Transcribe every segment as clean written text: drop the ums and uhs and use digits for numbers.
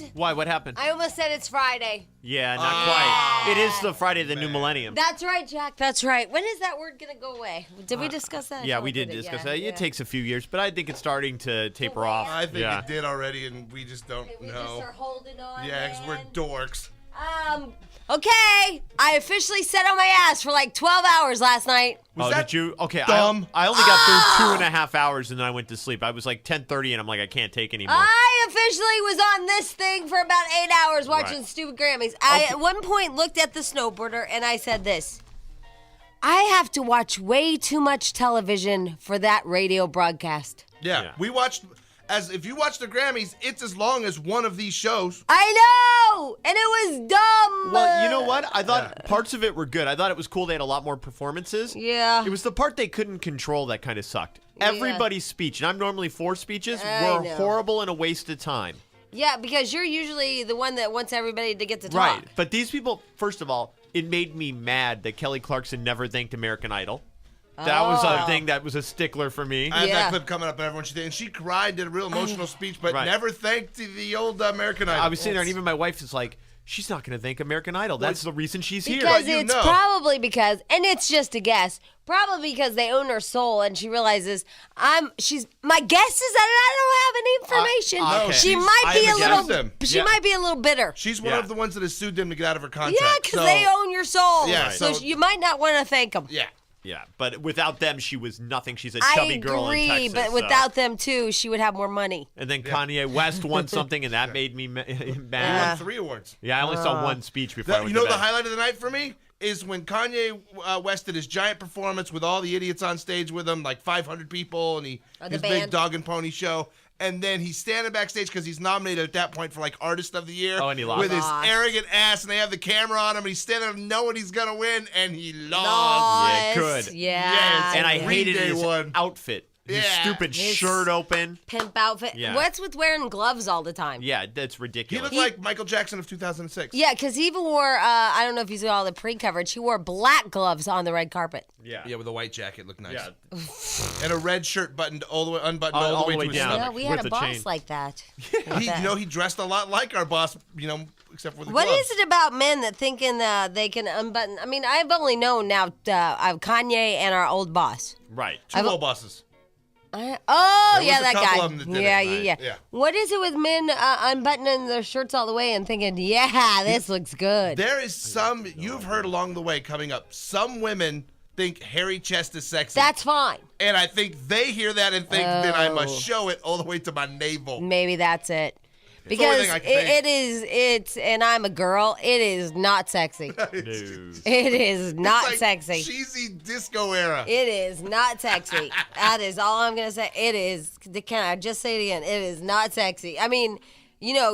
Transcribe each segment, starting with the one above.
happened? Why? What happened? I almost said it's Friday. Yeah, not quite. It is the Friday of the new millennium. That's right, Jack. That's right. When is that word going to go away? Did we discuss that? Yeah, we did discuss that. It takes a few years, but I think it's starting to taper off. I think it did already, and we just don't know. We just are holding on. Yeah, because we're dorks. Okay. I officially sat on my ass for like 12 hours last night. Did you? Okay, dumb? I only got through 2.5 hours, and then I went to sleep. I was like 10:30, and I'm like, I can't take anymore. I officially was on this thing for about 8 hours watching stupid Grammys. I at one point looked at the snowboarder, and I said this. I have to watch way too much television for that radio broadcast. Yeah. We watched... If you watch the Grammys, it's as long as one of these shows. I know! And it was dumb! Well, you know what? I thought parts of it were good. I thought it was cool they had a lot more performances. Yeah. It was the part they couldn't control that kind of sucked. Yeah. Everybody's speech, and I'm normally for speeches, were horrible and a waste of time. Yeah, because you're usually the one that wants everybody to get to talk. Right. But these people, first of all, it made me mad that Kelly Clarkson never thanked American Idol. That was a thing that was a stickler for me. I have that clip coming up, and everyone should think. And she cried, did a real emotional speech, but never thanked the old American Idol. I was sitting there, and even my wife is like, she's not going to thank American Idol. That's the reason she's here. Because it's probably because, and it's just a guess, probably because they own her soul, and she realizes, my guess is that I don't have any information. Okay. She might be a little bitter. She's one of the ones that has sued them to get out of her contract. Yeah, because they own your soul. Yeah, so you might not want to thank them. Yeah. Yeah, but without them, she was nothing. She's a chubby girl in Texas. But without them, too, she would have more money. And then Kanye West won something, and that made me mad. He won 3 awards. Yeah, I only saw one speech before I went to bed. The highlight of the night for me is when Kanye West did his giant performance with all the idiots on stage with him, like 500 people, and his big dog and pony show. And then he's standing backstage because he's nominated at that point for like Artist of the Year. Oh, and he lost. With his arrogant ass, and they have the camera on him, and he's standing there knowing he's going to win, and he lost. Yeah, good. Yeah. Yes. And I hated his outfit. His stupid shirt open. Pimp outfit. Yeah. What's with wearing gloves all the time? Yeah, that's ridiculous. He looked like Michael Jackson of 2006. Yeah, because he even wore, I don't know if you saw all the pre-coverage, he wore black gloves on the red carpet. Yeah, with a white jacket. Looked nice. Yeah. And a red shirt unbuttoned all the way to his down. stomach. Yeah, we had a boss like that. He dressed a lot like our boss, except for the What gloves. is it about men that thinking they can unbutton? I mean, I've only known now Kanye and our old boss. Right. Two old bosses. That a couple guy. of them that did Yeah. What is it with men unbuttoning their shirts all the way and thinking, yeah, this looks good? There is some, you've heard along the way coming up, some women think hairy chest is sexy. That's fine. And I think they hear that and think that I must show it all the way to my navel. Maybe that's it. Because and I'm a girl, it is not sexy. It is not sexy. Cheesy disco era. It is not sexy. That is all I'm going to say. It is, can I just say it again? It is not sexy. I mean,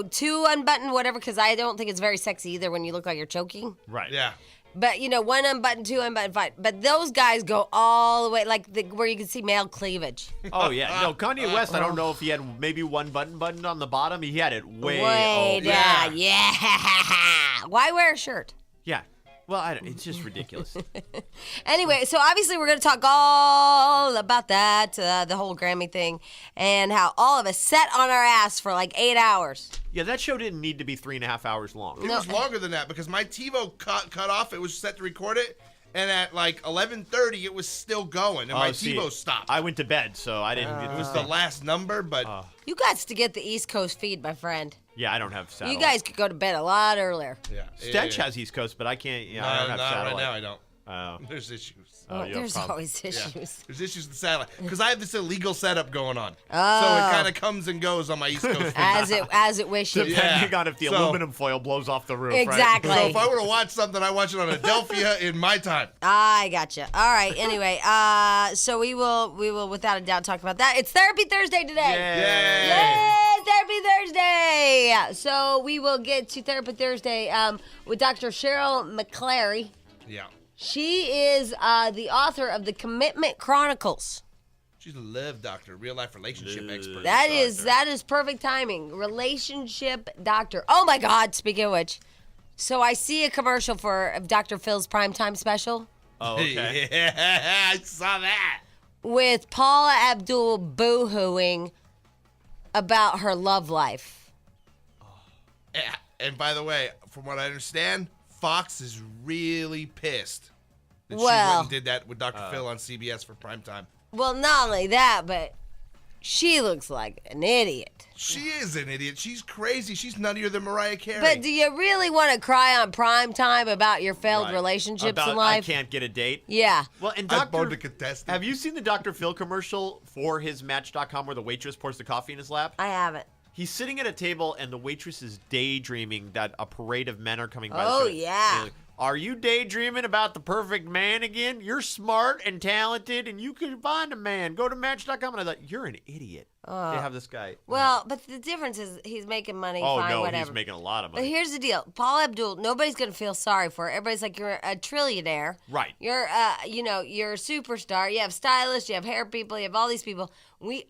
two unbuttoned, whatever, because I don't think it's very sexy either when you look like you're choking. Right. Yeah. But, one unbuttoned, two unbuttoned, fine. But those guys go all the way, like where you can see male cleavage. Oh, yeah. No, Kanye West, I don't know if he had maybe one button buttoned on the bottom. He had it way down. Yeah. Why wear a shirt? Yeah. Well, it's just ridiculous. Anyway, so obviously we're going to talk all about that, the whole Grammy thing, and how all of us sat on our ass for like 8 hours. Yeah, that show didn't need to be 3.5 hours long. It was longer than that because my TiVo cut off. It was set to record it. And at like 11:30, it was still going, and my TiVo stopped. I went to bed, so I didn't get. It was the last number, but you got to get the East Coast feed, my friend. Yeah, I don't have satellite. You guys could go to bed a lot earlier. Yeah, Stench has East Coast, but I can't. Yeah, I don't have satellite. Right now I don't. Oh. There's issues. There's always issues. Yeah. There's issues with the satellite because I have this illegal setup going on, so Oh. it kind of comes and goes on my East Coast. as it wishes. Depending on if the aluminum foil blows off the roof. Exactly. Right? So if I were to watch something, I watch it on Adelphia in my time. I gotcha. All right. Anyway, so we will without a doubt talk about that. It's Therapy Thursday today. Yay! Therapy Thursday. So we will get to Therapy Thursday with Dr. Cheryl McClary. Yeah. She is the author of the Commitment Chronicles. She's a love doctor, real life relationship expert. That is perfect timing. Relationship doctor. Oh my God! Speaking of which, so I see a commercial for Dr. Phil's primetime special. Oh, okay. Yeah, I saw that. With Paula Abdul boo-hooing about her love life. And by the way, from what I understand, Fox is really pissed that she Well- went and did that with Dr. Phil on CBS for primetime. Well, not only that, but she looks like an idiot. She is an idiot. She's crazy. She's nuttier than Mariah Carey. But do you really want to cry on prime time about your failed Right. relationships About, in life? I can't get a date. Yeah. Well, and I'm Dr. born to contest it. Have you seen the Dr. Phil commercial for his Match.com where the waitress pours the coffee in his lap? I haven't. He's sitting at a table and the waitress is daydreaming that a parade of men are coming by. Oh, the street. yeah. And like, are you daydreaming about the perfect man again? You're smart and talented and you can find a man. Go to Match.com. And I thought, you're an idiot. They have this guy. Well, but the difference is he's making money. Oh, fine, no, whatever. he's making a lot of But money. here's the deal. Paula Abdul, nobody's going to feel sorry for her. Everybody's like, you're a trillionaire. Right. You're, you're a superstar. You have stylists. You have hair people. You have all these people.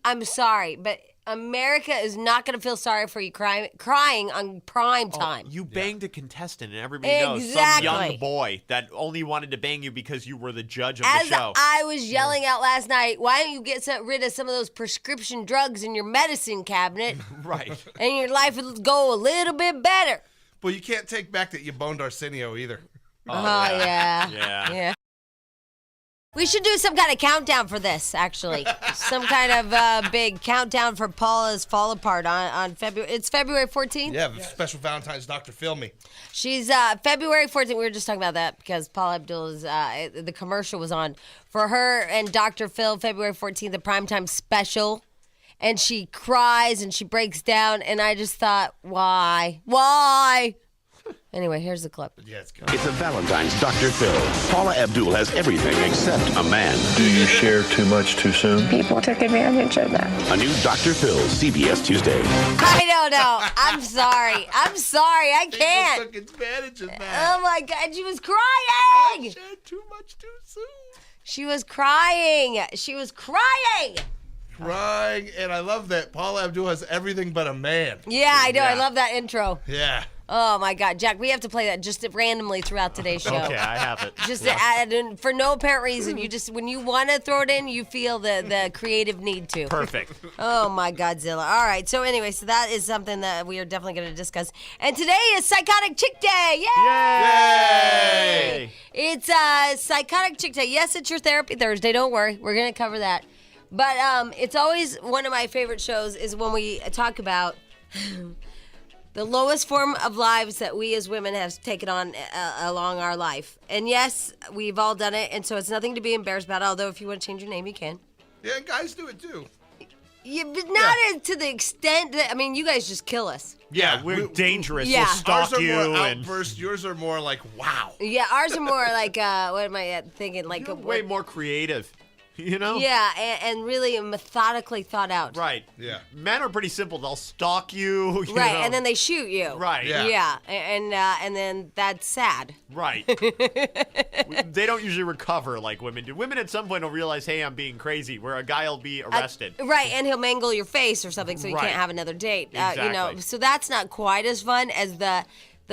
I'm sorry, but America is not going to feel sorry for you crying on prime time. You banged a contestant, and everybody knows some Exactly. young boy that only wanted to bang you because you were the judge of As the show. I was yelling out last night, why don't you get rid of some of those prescription drugs in your medicine cabinet, Right. and your life will go a little bit better? Well, you can't take back that you boned Arsenio either. Oh, yeah. Yeah. We should do some kind of countdown for this, actually. Some kind of big countdown for Paula's Fall Apart on February. It's February 14th? Yeah, the special Valentine's Dr. Phil me. She's February 14th. We were just talking about that because Paula Abdul is, the commercial was on for her and Dr. Phil, February 14th, the primetime special. And she cries and she breaks down. And I just thought, why? Why? Anyway, here's the clip. Yeah, it's good. It's a Valentine's Dr. Phil. Paula Abdul has everything except a man. Do you share too much too soon? People took advantage of that. A new Dr. Phil, CBS Tuesday. I don't know. I'm sorry. I can't. People took advantage of that. Oh my God, she was I crying. shared too much too soon. She was crying. Crying, and I love that Paula Abdul has everything but a man. Yeah, I know. I Yeah. love that intro. Yeah. Oh my God, Jack, we have to play that just randomly throughout today's show. Okay, I have it. Just to add in, for no apparent reason. You just, when you want to throw it in, you feel the creative need to. Perfect. Oh my Godzilla. All right. So anyway, so that is something that we are definitely going to discuss. And today is Psychotic Chick Day. Yay! Yay! It's Psychotic Chick Day. Yes, it's your Therapy Thursday. Don't worry. We're going to cover that. But it's always one of my favorite shows is when we talk about the lowest form of lives that we as women have taken on along our life. And yes, we've all done it. And so it's nothing to be embarrassed about. Although if you want to change your name, you can. Yeah, guys do it too. Yeah, but not to the extent that, I mean, you guys just kill us. Yeah, we're dangerous. Yeah. We'll Ours stalk are you. more And outbursts. Yours are more like, wow. Yeah, ours are more like, what am I thinking? Like you're way more creative. You know? Yeah, and really methodically thought out. Right. Yeah. Men are pretty simple. They'll stalk you. you Right, know. and then they shoot you. Right. Yeah. Yeah, and then that's sad. Right. They don't usually recover like women do. Women at some point will realize, hey, I'm being crazy, where a guy will be arrested. Right, and he'll mangle your face or something so you Right. can't have another date. You know, Exactly. so that's not quite as fun as the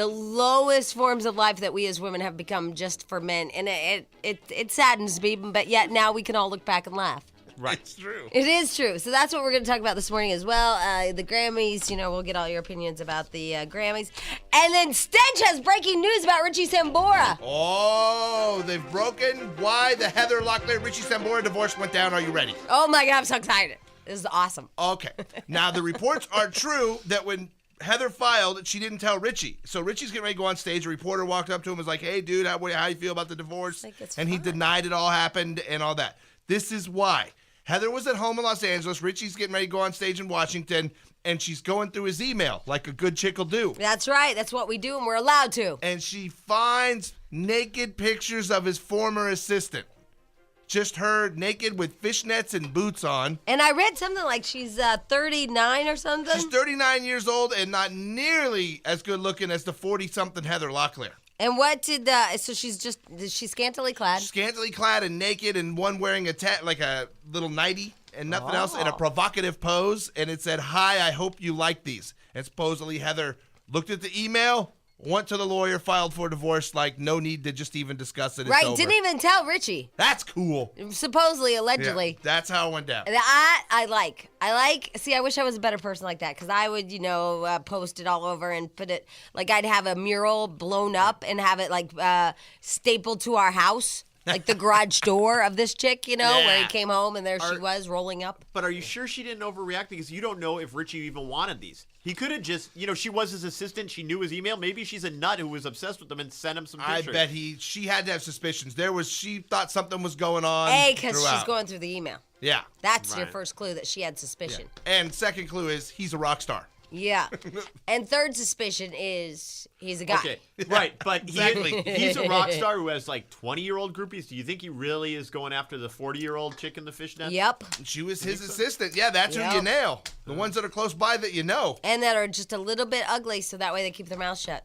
lowest forms of life that we as women have become just for men. And it saddens me, but yet now we can all look back and laugh. Right. It's true. It is true. So that's what we're going to talk about this morning as well. The Grammys, you know, we'll get all your opinions about the Grammys. And then Stench has breaking news about Richie Sambora. Oh, they've broken why the Heather Locklear Richie Sambora divorce went down. Are you ready? Oh my God, I'm so excited. This is awesome. Okay. Now, the reports are true that when Heather filed, she didn't tell Richie. So Richie's getting ready to go on stage. A reporter walked up to him and was like, hey, dude, how do you feel about the divorce? Like, it's And he fine. denied it all happened and all that. This is why. Heather was at home in Los Angeles. Richie's getting ready to go on stage in Washington, and she's going through his email like a good chick will do. That's right. That's what we do, and we're allowed to. And she finds naked pictures of his former assistant. Just her naked with fishnets and boots on. And I read something like she's 39 or something. She's 39 years old and not nearly as good looking as the 40-something Heather Locklear. And what did, so she's scantily clad? Scantily clad and naked, and one wearing like a little nightie and nothing else, in a provocative pose. And it said, hi, I hope you like these. And supposedly Heather looked at the email, went to the lawyer, filed for divorce, like no need to just even discuss it. It's Right, over. didn't even tell Richie. That's cool. Supposedly, allegedly. Yeah, that's how it went down. I like. See, I wish I was a better person like that because I would, post it all over and put it, like I'd have a mural blown up and have it like stapled to our house. Like the garage door of this chick, where he came home and there she was rolling up. But are you sure she didn't overreact? Because you don't know if Richie even wanted these. He could have just, she was his assistant. She knew his email. Maybe she's a nut who was obsessed with them and sent him some pictures. I bet she had to have suspicions. She thought something was going on. Because she's going through the email. Yeah. That's your first clue that she had suspicion. Yeah. And second clue is he's a rock star. Yeah. And third suspicion is he's a guy. Okay, right. But Exactly. he's a rock star who has like 20-year-old groupies. Do you think he really is going after the 40-year-old chick in the fishnet? Yep. She was his assistant. Yeah, that's who you nail. The ones that are close by that you know. And that are just a little bit ugly, so that way they keep their mouth shut.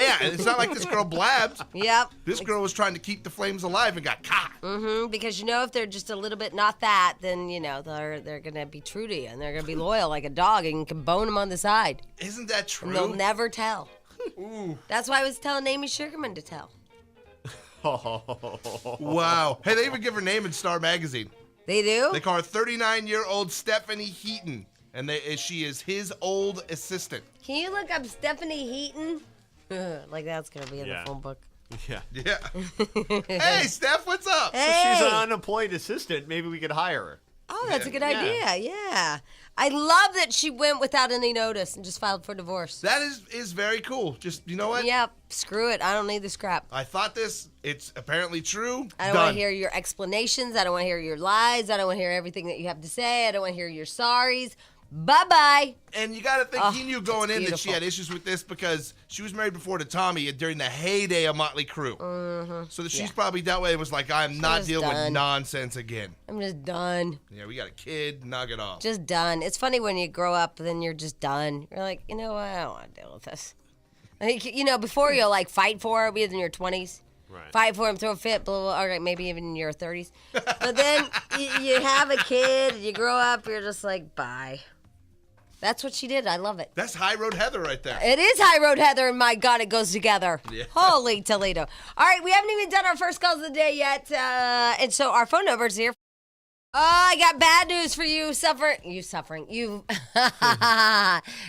Yeah, and it's not like this girl blabbed. Yep. This girl was trying to keep the flames alive and got caught. Mm-hmm. Because if they're just a little bit not that, then they're gonna be true to you and they're gonna be loyal like a dog and you can bone them on the side. Isn't that true? And they'll never tell. Ooh. That's why I was telling Amy Sugarman to tell. Wow. Hey, they even give her name in Star Magazine. They do? They call her 39-year-old Stephanie Heaton, and she is his old assistant. Can you look up Stephanie Heaton? Like that's gonna be in the phone book. Yeah. Yeah. Hey, Steph, what's up? Hey. She's an unemployed assistant. Maybe we could hire her. Oh, that's a good idea. Yeah. I love that she went without any notice and just filed for divorce. That is very cool. Just, you know what? Yep. Screw it. I don't need the scrap. I thought it's apparently true. I don't want to hear your explanations. I don't want to hear your lies. I don't want to hear everything that you have to say. I don't want to hear your sorries. Bye-bye. And you got to think he knew going in that she had issues with this because she was married before to Tommy during the heyday of Motley Crue. Mm-hmm. So that she's probably dealt with it and was like, I'm not dealing with nonsense again. I'm just done. Yeah, we got a kid. Knock it off. Just done. It's funny when you grow up, then you're just done. You're like, you know what? I don't want to deal with this. Like, before you'll like fight for it, in your 20s. Right. Fight for him, throw a fit, blah, blah, blah. All right, maybe even in your 30s. But then you have a kid, you grow up, you're just like, bye. That's what she did. I love it. That's High Road Heather right there. It is High Road Heather, and my God, it goes together. Yeah. Holy Toledo. All right, we haven't even done our first calls of the day yet, and so our phone number is here. Oh, I got bad news for you. Suffering.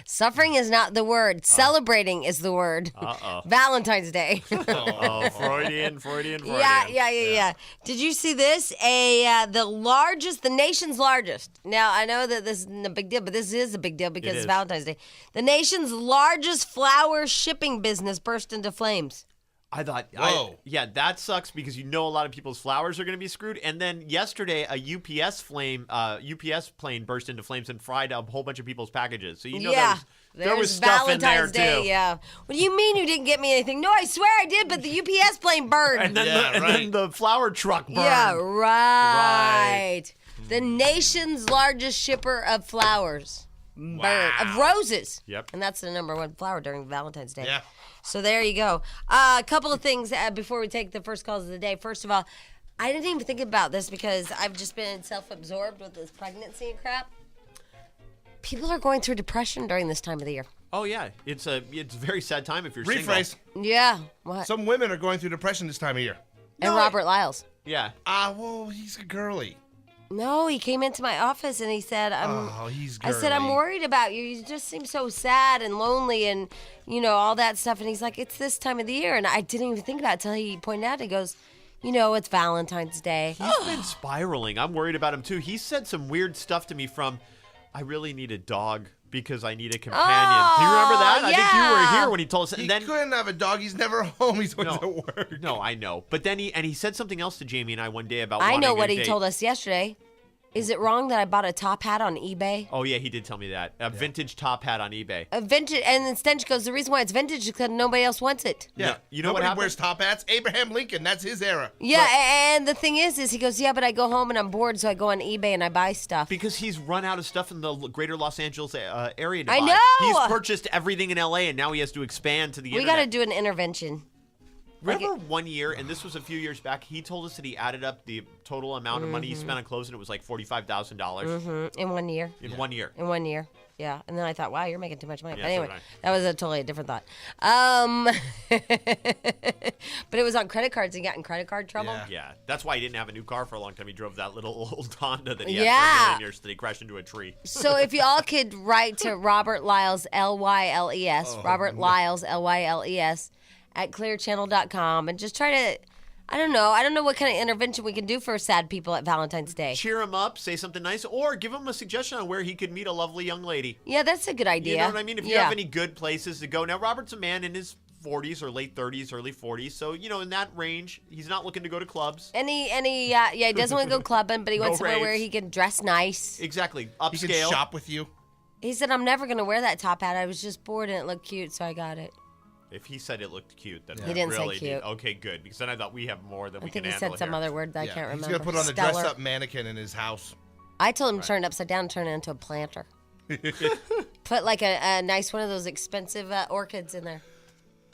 Suffering is not the word. Celebrating is the word. Uh-oh. Valentine's Day. Oh, Freudian. Yeah. Did you see this? The nation's largest. Now, I know that this isn't a big deal, but this is a big deal because it's Valentine's Day. The nation's largest flower shipping business burst into flames. I thought, whoa. That sucks because a lot of people's flowers are going to be screwed. And then yesterday, a UPS plane burst into flames and fried a whole bunch of people's packages. So there was stuff Valentine's in there Day, too. Yeah. What do you mean you didn't get me anything? No, I swear I did, but the UPS plane burned. And then the flower truck burned. Yeah, right. The nation's largest shipper of flowers. Wow. Of roses. Yep. And that's the number one flower during Valentine's Day. Yeah. So there you go. A couple of things before we take the first calls of the day. First of all, I didn't even think about this because I've just been self-absorbed with this pregnancy and crap. People are going through depression during this time of the year. Oh yeah, it's a very sad time if you're Rephrase. single. Yeah. What? Some women are going through depression this time of year. And Robert Lyles. Yeah. Well, he's a girly. No, he came into my office and he said, he's girly. I said, I'm worried about you. You just seem so sad and lonely and, all that stuff. And he's like, it's this time of the year. And I didn't even think about it until he pointed out. He goes, it's Valentine's Day. He's been spiraling. I'm worried about him, too. He said some weird stuff to me from, I really need a dog because I need a companion. Do you remember that? Yeah. I think you were here when he told us. He couldn't have a dog. He's never home. He's always at work. No, I know. But then he said something else to Jamie and I one day about I know wanting what a he date. told us yesterday. Is it wrong that I bought a top hat on eBay? Oh, yeah, he did tell me that. A vintage top hat on eBay. A vintage, and then Stench goes, the reason why it's vintage is because nobody else wants it. Yeah. You know what Nobody happened? wears top hats. Abraham Lincoln. That's his era. Yeah, and the thing is he goes, yeah, but I go home and I'm bored, so I go on eBay and I buy stuff. Because he's run out of stuff in the greater Los Angeles area to buy. I know! He's purchased everything in L.A., and now he has to expand to the internet. We got to do an intervention. Remember 1 year, and this was a few years back, he told us that he added up the total amount of money he spent on clothes, and it was like $45,000 In 1 year. in 1 year. In 1 year. Yeah, and then I thought, wow, you're making too much money. Yeah, But anyway, so did that was a totally different thought. But it was on credit cards and got in credit card trouble. Yeah, that's why he didn't have a new car for a long time. He drove that little old Honda that he had for a million years that he crashed into a tree. So if y'all could write to Robert Lyles, Lyles, Robert Lyles, Lyles, at clearchannel.com and just try to, I don't know what kind of intervention we can do for sad people at Valentine's Day. Cheer him up, say something nice, or give him a suggestion on where he could meet a lovely young lady. Yeah, that's a good idea. You know what I mean? If you have any good places to go. Now, Robert's a man in his 40s or late 30s, early 40s. So, in that range, he's not looking to go to clubs. He doesn't want to go clubbing, but he wants somewhere where he can dress nice. Exactly. Upscale. He can shop with you. He said, I'm never going to wear that top hat. I was just bored and it looked cute, so I got it. If he said it looked cute, then He didn't say really cute. did. Okay, good. Because then I thought we have more than we can handle I think he said some here. other word that I can't remember. He's going to put on the dress-up mannequin in his house. I told him to turn it upside down and turn it into a planter. Put like a nice one of those expensive orchids in there.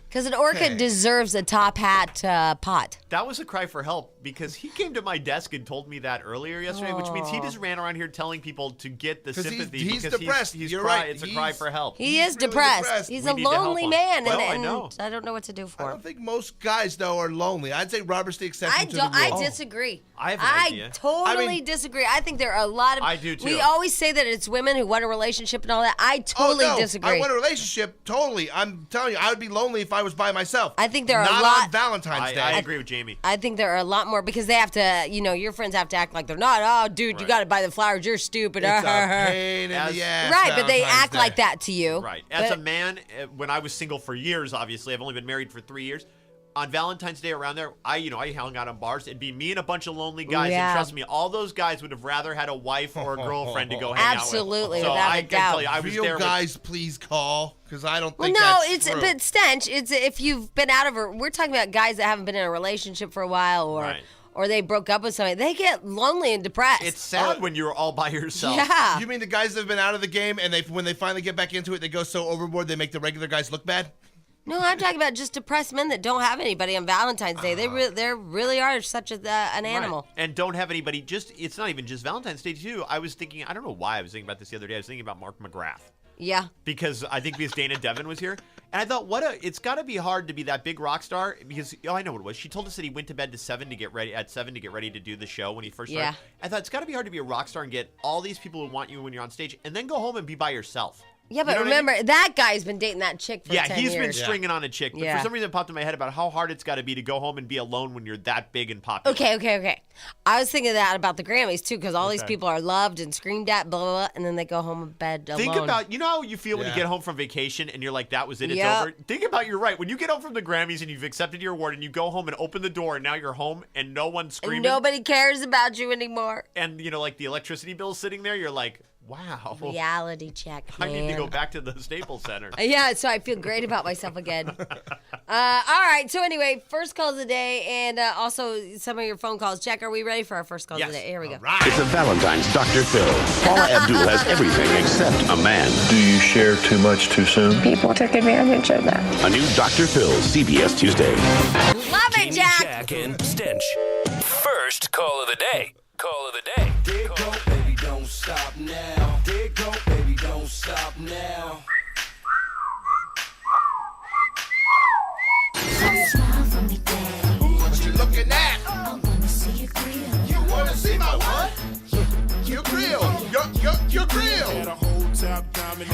Because an orchid deserves a top hat pot. That was a cry for help because he came to my desk and told me that earlier yesterday, which means he just ran around here telling people to get the sympathy. He's because depressed. You're right. It's a cry for help. He is really depressed. depressed. He's We a need to help lonely him. man, Well, and I know. I don't know what to do for I him. don't think most guys, though, are lonely. I'd say Robert's the exception to the rule. I disagree. I have an idea. Totally disagree. I think there are a lot of. I do, too. We always say that it's women who want a relationship and all that. I totally disagree. I want a relationship, totally. I'm telling you, I would be lonely if I was by myself. I think there are Not a lot. on Valentine's Day. I agree with Jamie. I think there are a lot more because they have to, your friends have to act like they're not. Oh, dude, you got to buy the flowers. You're stupid. It's a pain in the ass. Right, but they Valentine's act Day. like that to you. Right. As a man, when I was single for years, obviously, I've only been married for 3 years. On Valentine's Day around there, I hung out on bars. It'd be me and a bunch of lonely guys. Yeah. And trust me, all those guys would have rather had a wife or a girlfriend to go hang Absolutely, out with. So without I a can doubt. tell you, I was Real there guys, please call, because I don't Well, think no, that's true. but Stench, it's if you've been out of we're talking about guys that haven't been in a relationship for a while or they broke up with somebody. They get lonely and depressed. It's sad when you're all by yourself. Yeah. You mean the guys that have been out of the game and when they finally get back into it, they go so overboard they make the regular guys look bad? No, I'm talking about just depressed men that don't have anybody on Valentine's Day. They really are such an animal. Right. And don't have anybody. It's not even just Valentine's Day too. I was thinking, I don't know why I was thinking about this the other day. I was thinking about Mark McGrath. Yeah. Because Dana Devin was here. And I thought, it's got to be hard to be that big rock star because, I know what it was. She told us that he went to bed at 7 to get ready to do the show when he first started. Yeah. I thought it's got to be hard to be a rock star and get all these people who want you when you're on stage and then go home and be by yourself. Yeah, but You know what I remember, mean? that guy's been dating that chick for 10 years. Yeah, he's been stringing on a chick. But Yeah. for some reason it popped in my head about how hard it's got to be to go home and be alone when you're that big and popular. Okay. I was thinking that about the Grammys, too, because all these people are loved and screamed at, blah, blah, blah, and then they go home in bed alone. Think about, how you feel when you get home from vacation and you're like, that was it, it's Yep. over. Think about, you're right. When you get home from the Grammys and you've accepted your award and you go home and open the door and now you're home and no one's screaming. And nobody cares about you anymore. And, like the electricity bill's sitting there, you're like, wow. Reality check, man. I need to go back to the Staples Center. Yeah, so I feel great about myself again. All right, so anyway, first call of the day and also some of your phone calls. Jack, are we ready for our first call of the day? Here we go. It's a Valentine's Dr. Phil. Paula Abdul has everything except a man. Do you share too much too soon? People took advantage of that. A new Dr. Phil, CBS Tuesday. Love it, Jack. Jack and Stench. First call of the day. Call of the day. There go, baby, don't stop now. There go, baby, don't stop now. What you looking at? You want to see my what? Your grill. Your grill. Double XL. Call me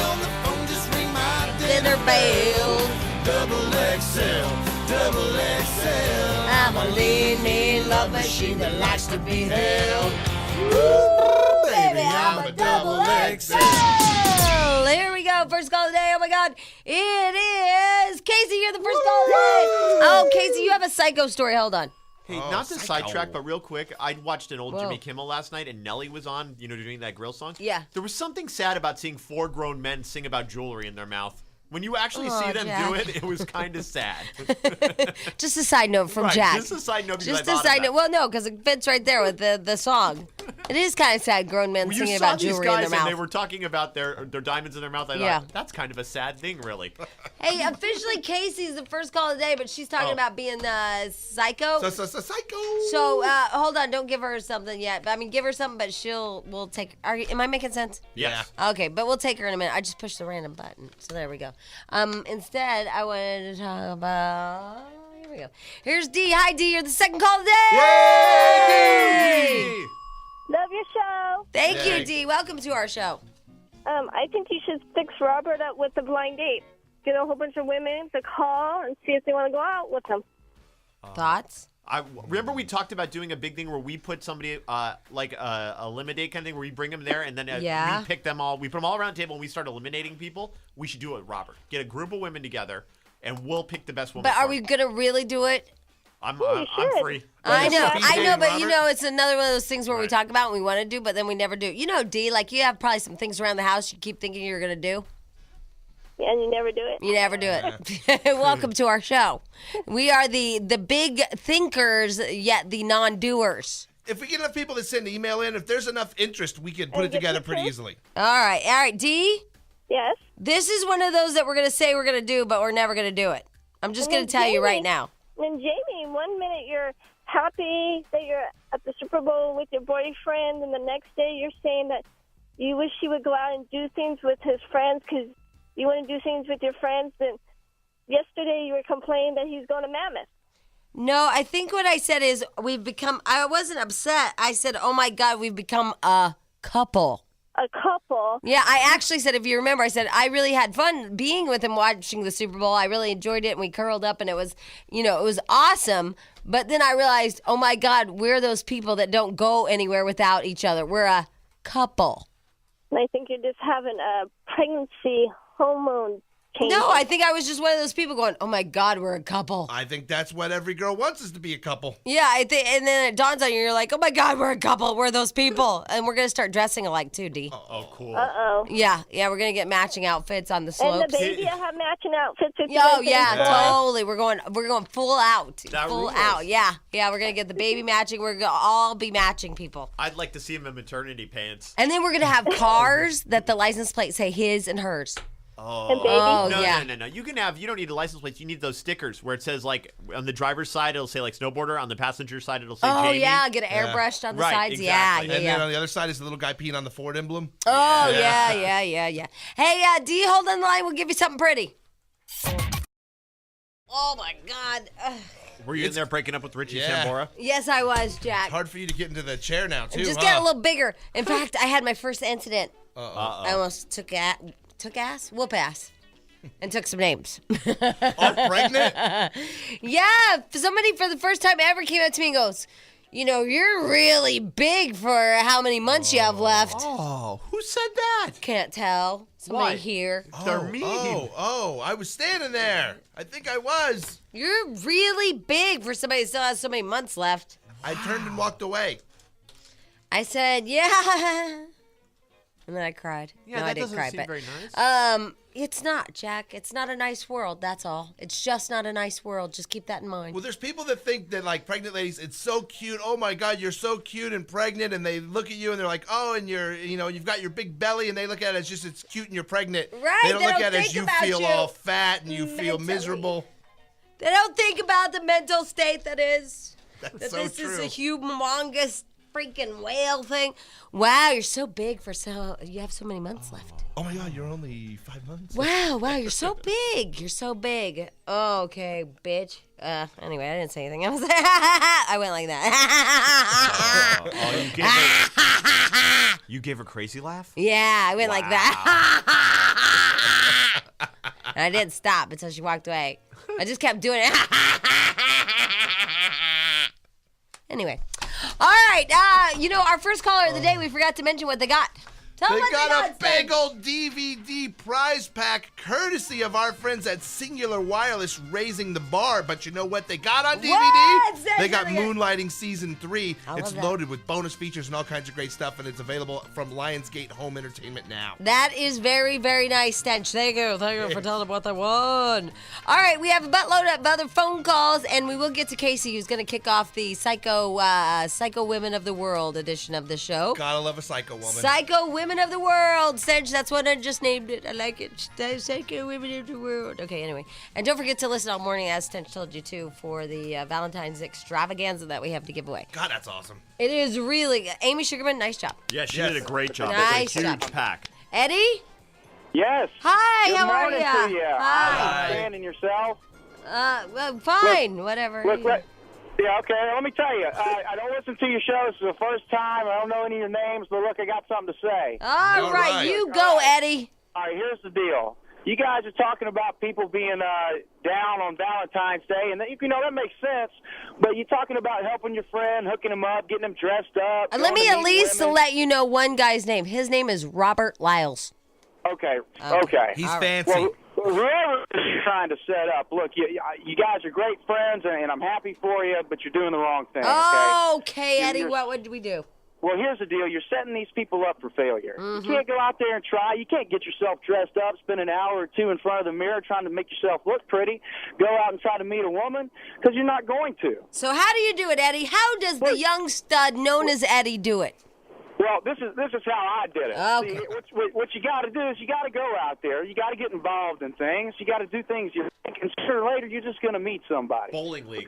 on the phone, just ring my Dinner bell. Double XL. I'm a lean love machine that likes to be held. Baby, I'm a double XL. Here we go. First call of the day. Oh my God. It is Casey. You're the first call of the day. Oh, Casey, you have a psycho story. Hold on. Hey, not to sidetrack, but real quick, I watched an old Jimmy Kimmel last night, and Nelly was on, doing that grill song. Yeah. There was something sad about seeing 4 grown men sing about jewelry in their mouth. When you actually see them Jack. do it, it was kind of sad. Just a side note from Right, Jack. just a side note because Just I a thought side of note. Well, no, because it fits right there with the song. It is kind of sad, grown men Well, singing you saw about these jewelry in guys their mouth. and they were talking about their diamonds in their mouth. I thought, that's kind of a sad thing, really. Hey, officially Casey's the first call of the day, but she's talking about being psycho. Psycho. So, hold on, don't give her something yet. But I mean, give her something, but we'll take. Am I making sense? Yes. Okay, but we'll take her in a minute. I just pushed the random button, so there we go. Instead, I wanted to talk about. Here we go. Here's D. Hi, D. You're the second call of the day. Yay! Love your show. Thank you, D. Welcome to our show. I think you should fix Robert up with the blind date. Get a whole bunch of women to call and see if they want to go out with him. Thoughts? I remember we talked about doing a big thing where we put somebody like a eliminate kind of thing where we bring them there and then we pick them all. We put them all around the table and we start eliminating people. We should do it, Robert. Get a group of women together and we'll pick the best woman. But are we gonna really do it? I'm free. I know, but you know, it's another one of those things where we talk about and we want to do, but then we never do. You know, D, like you have probably some things around the house you keep thinking you're gonna do. Yeah, and you never do it. You never do it. Welcome to our show. We are the big thinkers, yet the non-doers. If we get enough people to send an email in, if there's enough interest, we can put it together pretty easily. All right, D. Yes. This is one of those that we're gonna say we're gonna do, but we're never gonna do it. I'm just gonna tell you right now. And Jamie, 1 minute you're happy that you're at the Super Bowl with your boyfriend, and the next day you're saying that you wish he would go out and do things with his friends because you want to do things with your friends. And yesterday you were complaining that he's going to Mammoth. No, I think what I said is I wasn't upset. I said, oh my God, we've become a couple. A couple? Yeah, I actually said, if you remember, I said, I really had fun being with him watching the Super Bowl. I really enjoyed it, and we curled up, and it was, it was awesome. But then I realized, oh my God, we're those people that don't go anywhere without each other. We're a couple. And I think you're just having a pregnancy hormone change. No, I think I was just one of those people going, oh my God, we're a couple. I think that's what every girl wants, is to be a couple. Yeah, I think, and then it dawns on you, you're like, oh my God, we're a couple. We're those people. And we're going to start dressing alike too, D. Oh, cool. Uh-oh. Yeah, we're going to get matching outfits on the slopes. And the baby will have matching outfits with you. Oh, yeah, totally. We're going full out. That full rules. out. Yeah, we're going to get the baby matching. We're going to all be matching people. I'd like to see him in maternity pants. And then we're going to have cars that the license plates say his and hers. Oh, no. No. You don't need the license plates. You need those stickers where it says, like, on the driver's side, it'll say, like, snowboarder. On the passenger side, it'll say Jamie. Oh, yeah, get it airbrushed on the sides. Exactly. Yeah. And then on the other side is the little guy peeing on the Ford emblem. Oh, yeah. Hey, D, hold on the line. We'll give you something pretty. Oh, my God. Were you in there breaking up with Richie Sambora? Yes, I was, Jack. It's hard for you to get into the chair now, too. Just get a little bigger. In fact, I had my first incident. Uh-oh. I almost whoop ass. And took some names. Pregnant? Yeah, somebody for the first time ever came up to me and goes, you're really big for how many months you have left. Oh, who said that? Can't tell. Somebody here. They're mean. Oh, I was standing there. I think I was. You're really big for somebody who still has so many months left. I turned and walked away. I said, yeah. And then I cried. Yeah, no, that I didn't doesn't cry, seem but, very nice. It's not, Jack. It's not a nice world, that's all. It's just not a nice world. Just keep that in mind. Well, there's people that think that, like, pregnant ladies, it's so cute. Oh, my God, you're so cute and pregnant. And they look at you and they're like, oh, and you've got your big belly. And they look at it as just it's cute and you're pregnant. Right. They don't look at it as you feel all fat and you feel miserable. They don't think about the mental state that is. That's so true. This is a humongous freaking whale thing. Wow, you're so big you have so many months left. Oh my God, you're only 5 months. Wow, you're so big. You're so big. Oh, okay, bitch. Anyway, I didn't say anything. I went like that. You gave her crazy laugh? Yeah, I went like that. And I didn't stop until she walked away. I just kept doing it. Anyway. All right. Our first caller of the day, we forgot to mention what they got. Tell them They what got a Stench. big old DVD prize pack courtesy of our friends at Singular Wireless raising the bar. But you know what they got on DVD? What? Stench, They got what they got? Moonlighting Season 3. I It's love that. loaded with bonus features and all kinds of great stuff, and it's available from Lionsgate Home Entertainment now. That is very, very nice, Stench. Thank you. Thank you for telling them what they won. All right, we have a buttload of other phone calls, and we will get to Casey, who's going to kick off the Psycho Women of the World edition of the show. Gotta love a psycho woman. Psycho Women of the World, Stench. That's what I just named it. I like it. Psycho Women of the World. Okay, anyway. And don't forget to listen all morning, as Stench told you, too, for the Valentine's extravaganza that we have to give away. God, that's awesome. It is really... Amy Sugarman, nice job. Yeah, she did a great job. Nice It's a huge job. pack. Eddie? Yes. Hi, Good how are morning you? to you. Hi. And yourself? Well, fine, whatever. Yeah, okay. Let me tell you. I don't listen to your show. This is the first time. I don't know any of your names, but look, I got something to say. All right, you go, Eddie. All right, here's the deal. You guys are talking about people being down on Valentine's Day, and that makes sense. But you're talking about helping your friend, hooking him up, getting him dressed up. Let me at least let you know one guy's name. His name is Robert Lyles. Okay. He's fancy. Well, whoever you're trying to set up, look, you guys are great friends, and I'm happy for you, but you're doing the wrong thing. Okay, Eddie, what would we do? Well, here's the deal. You're setting these people up for failure. Mm-hmm. You can't go out there and try. You can't get yourself dressed up, spend an hour or two in front of the mirror trying to make yourself look pretty, go out and try to meet a woman, because you're not going to. So how do you do it, Eddie? How does the young stud known as Eddie do it? Well, this is how I did it. Okay. See, what you got to do is you got to go out there. You got to get involved in things. You got to do things you think, and sooner or later you're just going to meet somebody. Bowling league.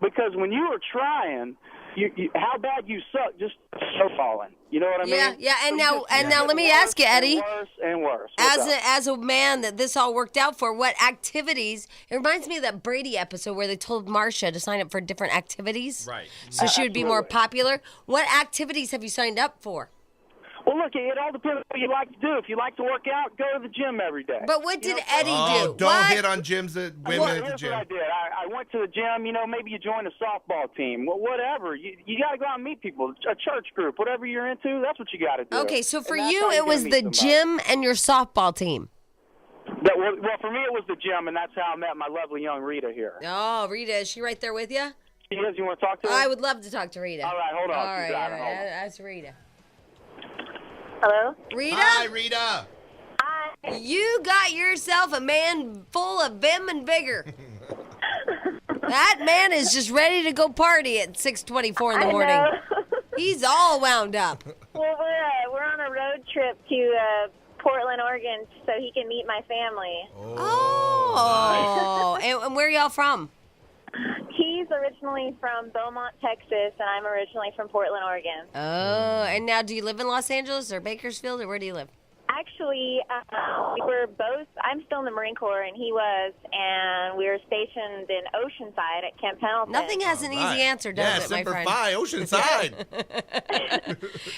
Because when you were trying, you how bad you suck just so falling. You know what I mean? Yeah. And now let me ask you, Eddie. Worse and worse. As a man that this all worked out for, what activities? It reminds me of that Brady episode where they told Marcia to sign up for different activities. Right. So she would be more popular. What activities have you signed up for? Well, look, it all depends on what you like to do. If you like to work out, go to the gym every day. But what did Eddie do? Don't hit on gyms at women at the Here's gym. what I did. I went to the gym. Maybe you join a softball team. Well, whatever. You got to go out and meet people. A church group, whatever you're into, that's what you got to do. Okay, so for And that's you, how you're it was gonna the meet somebody. gym and your softball team. Well, for me, it was the gym, and that's how I met my lovely young Rita here. Oh, Rita, is she right there with you? She is. You want to talk to her? I would love to talk to Rita. All right, hold on. All She's right, driving. Hold on. that's Rita. Hello? Rita? Hi, Rita. Hi. You got yourself a man full of vim and vigor. That man is just ready to go party at 6:24 in the morning. I know. He's all wound up. Well, we're on a road trip to Portland, Oregon, so he can meet my family. Oh. And where are y'all from? He's originally from Beaumont, Texas, and I'm originally from Portland, Oregon. Oh, and now do you live in Los Angeles or Bakersfield, or where do you live? Actually, we were both, I'm still in the Marine Corps, and he was, and we were stationed in Oceanside at Camp Pendleton. Nothing has an easy answer, does it, my Semper friend? Fi, Oceanside.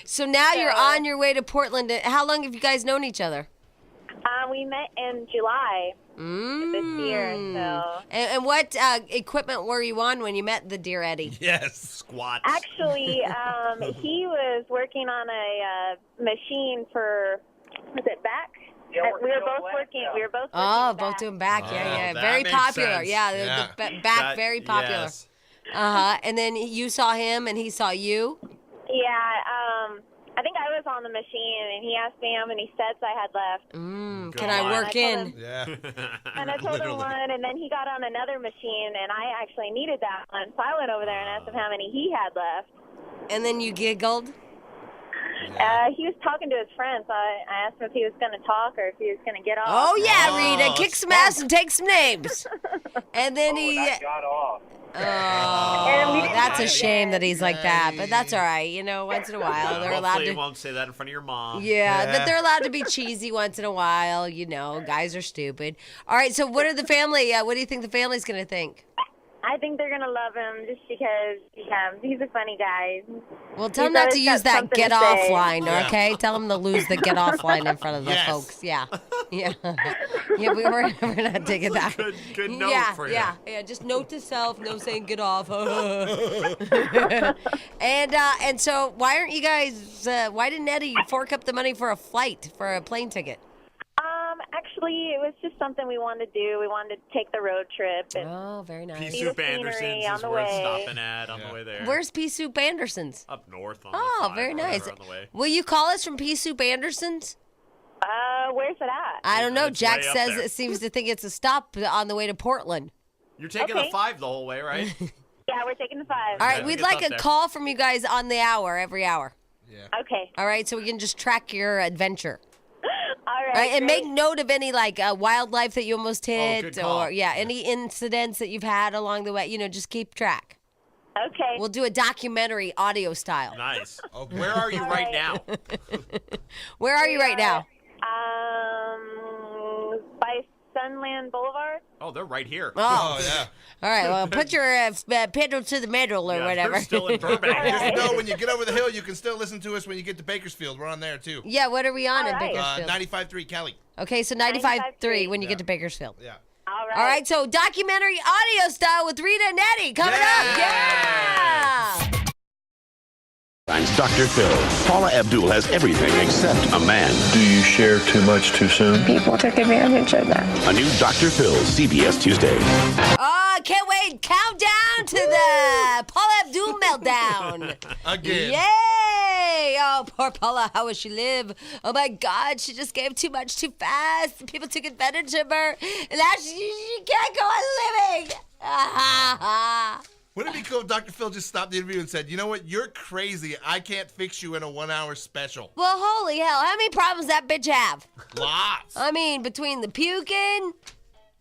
So now you're on your way to Portland. How long have you guys known each other? We met in July this year, so... And what equipment were you on when you met the dear Eddie? Yes. Squats. Actually, he was working on a machine for, was it back? We were both working. We were both. Oh, working both back. doing back. Yeah. that Very makes popular. sense. Yeah, Yeah. the back very popular. Yes. And then you saw him, and he saw you. Yeah. I think I was on the machine, and he asked me how many sets I had left. Can I work in? Yeah. And I told him one, and then he got on another machine, and I actually needed that one. So I went over there and asked him how many he had left. And then you giggled. He was talking to his friends. So I asked him if he was going to talk or if he was going to get off. Oh yeah, Rita, kick some ass and take some names. And then he. Got off. Oh, that's a shame that he's like that, but that's all right. Once in a while they're allowed Hopefully to. you won't say that in front of your mom. Yeah, but they're allowed to be cheesy once in a while. Guys are stupid. All right, so what are the family? What do you think the family's gonna think? I think they're gonna love him just because he's a funny guy. Well, tell him not to use that get off line, okay? Tell him to lose the get off line in front of the folks. Yeah. Yeah. Yeah, we're not taking that. Good note for you. Yeah. Just note to self, no saying get off. And so why aren't you guys, why didn't Eddie fork up the money for a flight, for a plane ticket? Actually, it was just something we wanted to do. We wanted to take the road trip. Oh, very nice. Pea Soup Anderson's is worth stopping at on the way there. Where's Pea Soup Anderson's? Up north on the very nice. Will you call us from Pea Soup Anderson's? Where's it at? I don't know. Jack says it seems to think it's a stop on the way to Portland. You're taking the 5 the whole way, right? Yeah, we're taking the 5. All right, we'd like a call from you guys on the hour, every hour. Yeah. Okay. All right, so we can just track your adventure. All right, and make note of any wildlife that you almost hit, or yeah, any incidents that you've had along the way. Just keep track. Okay. We'll do a documentary audio style. Nice. Where are you right now? Where are you right now? By Sunland Boulevard. Oh, they're right here. Oh yeah. All right. Well, put your pedal to the metal or whatever. They're still in Burbank. Just know when you get over the hill, you can still listen to us when you get to Bakersfield. We're on there too. Yeah. What are we on in Bakersfield? 95.3 Kelly. Okay, so 95.3 when you get to Bakersfield. Yeah. All right. All right. So documentary audio style with Rita and Eddie coming up. Yeah. Dr. Phil. Paula Abdul has everything except a man. Do you share too much too soon? People took advantage of that. A new Dr. Phil, CBS Tuesday. Oh, can't wait. Countdown to the Paula Abdul meltdown. Again. Yay! Oh, poor Paula. How will she live? Oh, my God. She just gave too much too fast. People took advantage of her. And now she can't go on living. Wouldn't it be cool if Dr. Phil just stopped the interview and said, you know what, you're crazy. I can't fix you in a 1-hour special. Well, holy hell. How many problems that bitch have? Lots. I mean, between the puking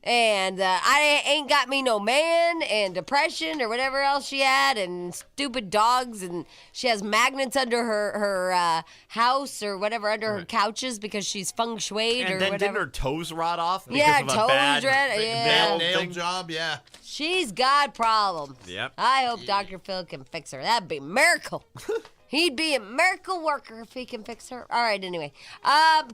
and I ain't got me no man and depression or whatever else she had and stupid dogs and she has magnets under her house or whatever, under her couches because she's feng shuied or then whatever. Didn't her toes rot off? Yeah, because of a toes bad nail job, yeah. She's got problems. Yep. I hope Dr. Phil can fix her. That'd be a miracle. He'd be a miracle worker if he can fix her. All right, anyway.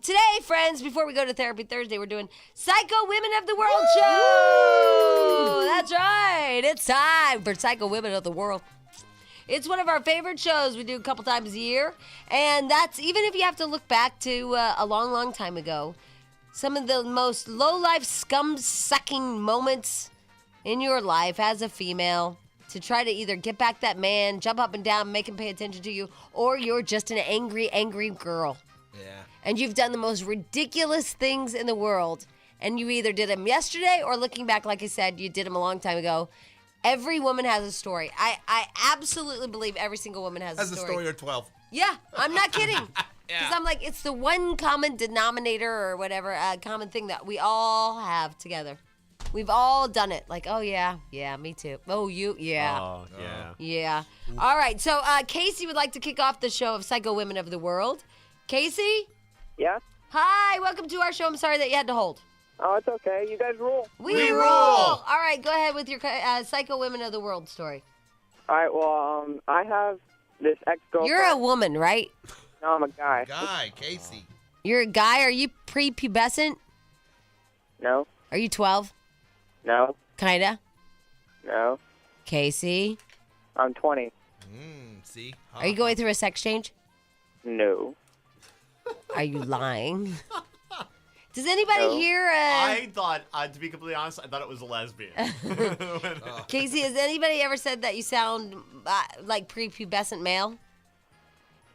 Today, friends, before we go to Therapy Thursday, we're doing Psycho Women of the World Show. That's right. It's time for Psycho Women of the World. It's one of our favorite shows we do a couple times a year. And that's even if you have to look back to a long, long time ago, some of the most low-life, scum-sucking moments in your life as a female, to try to either get back that man, jump up and down, make him pay attention to you, or you're just an angry, angry girl. Yeah. And you've done the most ridiculous things in the world. And you either did them yesterday or looking back, like I said, you did them a long time ago. Every woman has a story. I absolutely believe every single woman has a story. Has a story or 12. Yeah, I'm not kidding. Because I'm like, it's the one common denominator or whatever, common thing that we all have together. We've all done it. Like, oh, yeah, me too. Oh, you, yeah. Oh, yeah. Yeah. All right, so Casey would like to kick off the show of Psycho Women of the World. Casey? Yeah? Hi, welcome to our show. I'm sorry that you had to hold. Oh, it's okay. You guys rule. We rule. All right, go ahead with your Psycho Women of the World story. All right, well, I have this ex-girlfriend. You're a woman, right? No, I'm a guy. Casey. You're a guy? Are you prepubescent? No. Are you 12? No. Kinda? No. Casey? I'm 20. See? Are you going through a sex change? No. Are you lying? Does anybody here... I thought, to be completely honest, I thought it was a lesbian. Casey, has anybody ever said that you sound like prepubescent male?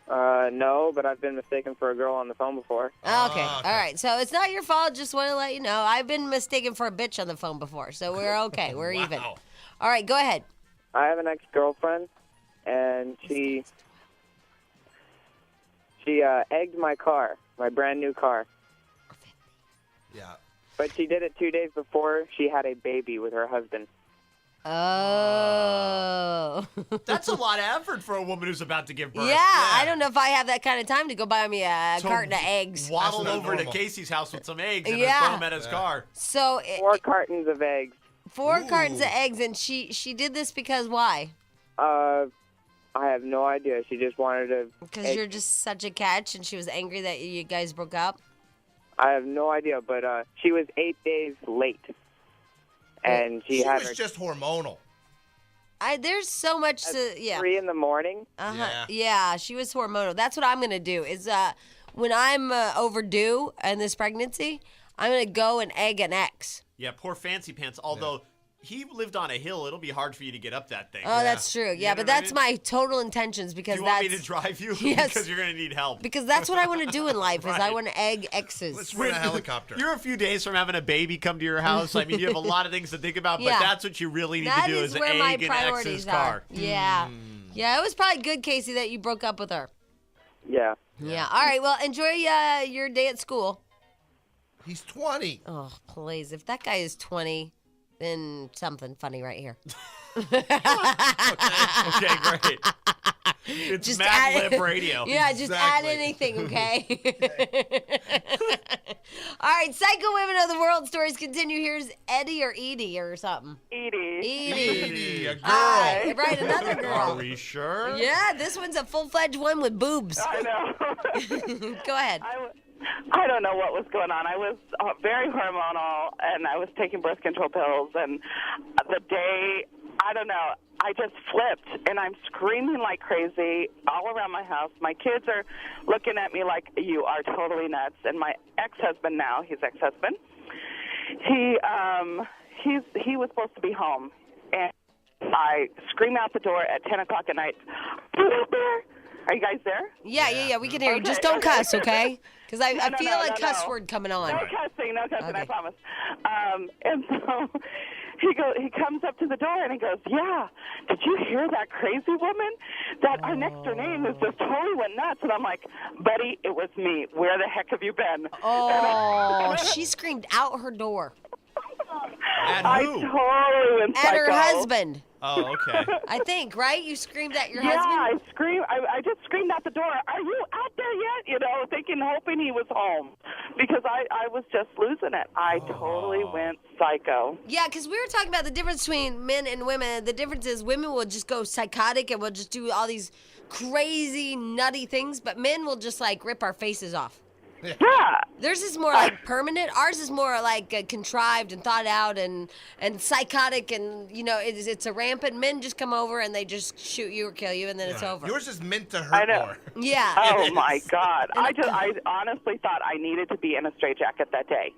No, but I've been mistaken for a girl on the phone before. Okay. All right. So it's not your fault. Just want to let you know. I've been mistaken for a bitch on the phone before, so we're okay. We're even. All right. Go ahead. I have an ex-girlfriend, and she egged my car, my brand new car. Yeah. But she did it 2 days before she had a baby with her husband. Oh. That's a lot of effort for a woman who's about to give birth. Yeah, I don't know if I have that kind of time to go buy me a carton of eggs. Waddle over to Casey's house with some eggs and throw them at his car. So 4 cartons of eggs. 4 cartons of eggs, and she did this because why? I have no idea. She just wanted to. Because you're just such a catch, and she was angry that you guys broke up? I have no idea, but she was 8 days late. And she was just hormonal. There's so much to, 3 in the morning. Yeah, she was hormonal. That's what I'm gonna do. Is when I'm overdue in this pregnancy, I'm gonna go and egg an ex. Yeah, poor Fancy Pants. Although he lived on a hill, it'll be hard for you to get up that thing. Oh, that's true. Yeah, but that's my total intentions because do you want me to drive you? Yes. Because you're gonna need help. Because that's what I want to do in life. Is I want to egg exes. Let's rent a helicopter. You're a few days from having a baby come to your house. I mean, you have a lot of things to think about, but that's what you really need to do is egg an ex's car. Yeah. Yeah, it was probably good, Casey, that you broke up with her. Yeah. Yeah. All right. Well, enjoy your day at school. He's 20. Oh, please. If that guy is 20, then something funny right here. Okay, great. It's just Mad Lib Radio. Yeah, just add anything, okay? All right, Psycho Women of the World stories continue. Here's Eddie or Edie or something. Edie, a girl. Right, another girl. Are we sure? Yeah, this one's a full-fledged one with boobs. I know. Go ahead. I don't know what was going on. I was very hormonal, and I was taking birth control pills, and the day, I don't know, I just flipped, and I'm screaming like crazy all around my house. My kids are looking at me like, you are totally nuts. And my ex-husband now, his ex-husband, he was supposed to be home, and I scream out the door at 10 o'clock at night, are you guys there? Yeah, we can hear you. Just don't cuss, okay? Because I feel a cuss word coming on. No cussing, I promise. And so he comes up to the door and he goes, yeah, did you hear that crazy woman? That our next door name is just totally went nuts. And I'm like, buddy, it was me. Where the heck have you been? Oh, she screamed out her door. At I who? totally went psycho. At her husband. Oh, okay. I think, right? You screamed at your husband? husband? I just screamed out the door, are you out there yet? You know, hoping he was home. Because I was just losing it. I totally went psycho. Yeah, because we were talking about the difference between men and women. The difference is women will just go psychotic and will just do all these crazy, nutty things, but men will just, like, rip our faces off. Yeah. Theirs is more like permanent. Ours is more like contrived and thought out and psychotic, and you know it's a rampant. Men just come over and they just shoot you or kill you, and then it's over. Yours is meant to hurt more. Yeah. Oh my God! I honestly thought I needed to be in a straitjacket that day.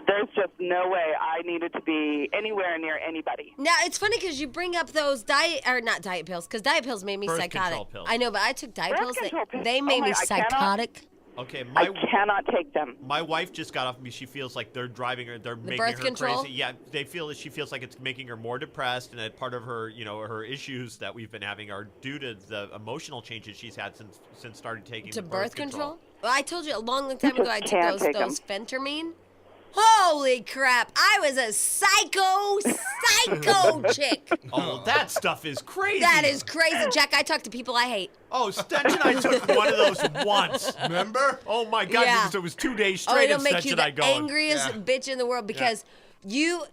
There's just no way I needed to be anywhere near anybody. Now it's funny because you bring up those not diet pills, because diet pills made me Birth psychotic. control pills. I know, but I took diet pills. They made me I psychotic. Okay, I cannot take them. My wife just got off me. She feels like they're driving her. They're making birth her control? crazy. Yeah, they feel that she feels like it's making her more depressed, and that part of her, her issues that we've been having are due to the emotional changes she's had since started taking birth control. Well, I told you a long time ago I took those phentermine. Holy crap! I was a psycho chick. Oh, that stuff is crazy. That is crazy, Jack. I talk to people I hate. Oh, Stench and I took one of those once. Remember? Oh my God! Yeah. It was 2 days straight of Stench and I going. It'll make you the angriest bitch in the world because you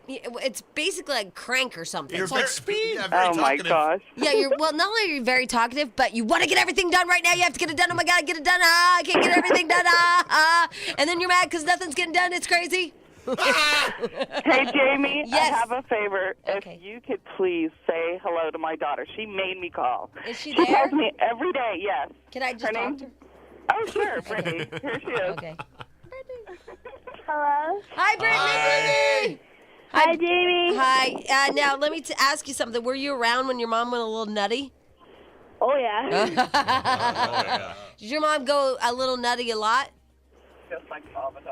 it's basically like crank or something. It's like speed. Yeah, oh my gosh. Yeah, not only are you very talkative, but you want to get everything done right now. You have to get it done. Oh my God, get it done. I can't get everything done. And then you're mad because nothing's getting done. It's crazy. Hey, Jamie, yes. I have a favor. Okay. If you could please say hello to my daughter. She made me call. Is she She there? calls me every day, yes. Can I just talk to her? Oh, sure, Brittany. Here she is. Okay. Hello? Hi, Brittany. Hi, Jamie. Hi. Now, let me ask you something. Were you around when your mom went a little nutty? Oh, yeah. Did your mom go a little nutty a lot?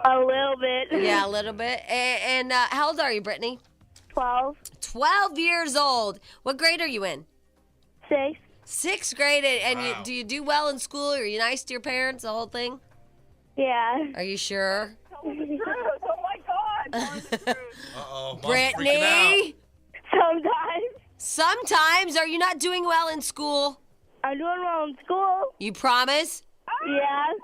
A little bit. Yeah, a little bit. And how old are you, Brittany? 12. 12 years old. What grade are you in? 6. 6th grade. And do you do well in school? Are you nice to your parents, the whole thing? Yeah. Are you sure? Oh, my God. Uh-oh. Brittany? Sometimes. Sometimes. Are you not doing well in school? I'm doing well in school. You promise? Yes.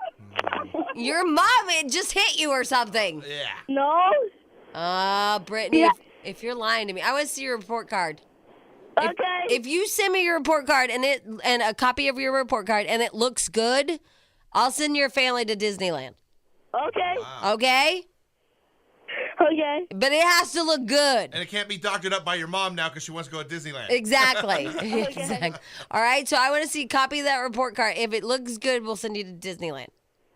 Your mom just hit you or something. Yeah. No. Brittany, If you're lying to me, I want to see your report card. Okay. If you send me your report card and a copy of your report card and it looks good, I'll send your family to Disneyland. Okay. Wow. Okay? Okay. But it has to look good. And it can't be doctored up by your mom now because she wants to go to Disneyland. Exactly. Exactly. All right, so I want to see a copy of that report card. If it looks good, we'll send you to Disneyland.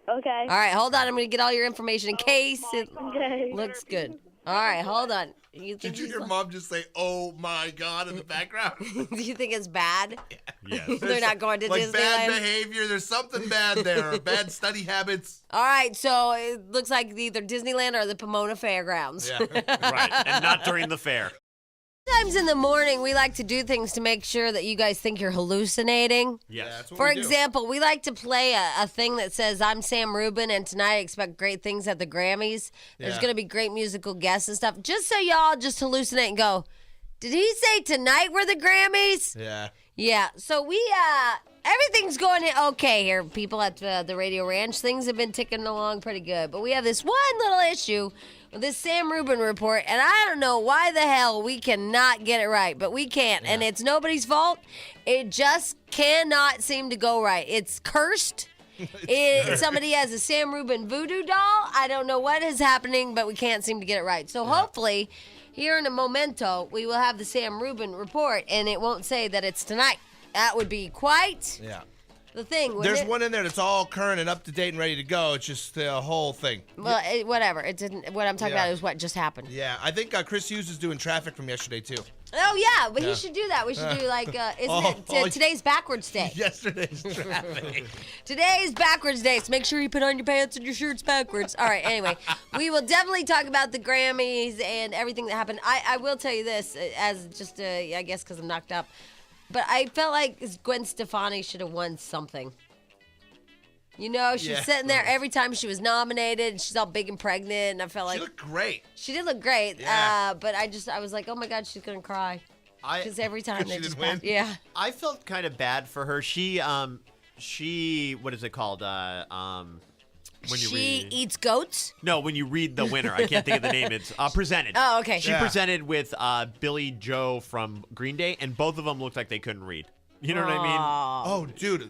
Okay. All right, hold on. I'm going to get all your information in case it Okay. looks good. All right, hold on. Did you hear Mom just say, "Oh my God" in the background? Do you think it's bad? Yes. They're not going to like Disneyland? bad behavior. There's something bad there. Or bad study habits. All right, so it looks like either Disneyland or the Pomona Fairgrounds. Yeah. Right, and not during the fair. Sometimes in the morning, we like to do things to make sure that you guys think you're hallucinating. Yes. Yeah, that's what For we do. example, we like to play a thing that says, I'm Sam Rubin, and tonight I expect great things at the Grammys. There's Yeah. going to be great musical guests and stuff. Just so y'all just hallucinate and go, did he say tonight were the Grammys? Yeah. Yeah, so we, everything's going okay here, people at the Radio Ranch. Things have been ticking along pretty good. But we have this one little issue with this Sam Rubin report, and I don't know why the hell we cannot get it right, but we can't. And it's nobody's fault. It just cannot seem to go right. It's cursed. Somebody has a Sam Rubin voodoo doll. I don't know what is happening, but we can't seem to get it right. So hopefully, here in a momento, we will have the Sam Rubin report, and it won't say that it's tonight. That would be quite the thing, wouldn't There's it? one in there that's all current and up to date and ready to go. It's just the whole thing. Well, whatever. It didn't. What I'm talking about is what just happened. Yeah, I think Chris Hughes is doing traffic from yesterday too. Oh yeah, but he should do that. We should do like, today's backwards day. Yesterday's traffic. Today's backwards day, so make sure you put on your pants and your shirts backwards. All right, anyway, we will definitely talk about the Grammys and everything that happened. I will tell you this, as just, I guess because I'm knocked up, but I felt like Gwen Stefani should have won something. You know, she was sitting there every time she was nominated, and she's all big and pregnant, and I felt like... She looked great. She did look great, Yeah. but I was like, oh my God, she's going to cry. Because every time they She just didn't win? Yeah. I felt kind of bad for her. She what is it called? When you She read, eats goats? no, when you read the winner, I can't think of the name. It's presented. Oh, okay. She presented with Billy Joe from Green Day, and both of them looked like they couldn't read. You know what I mean? Oh, dude,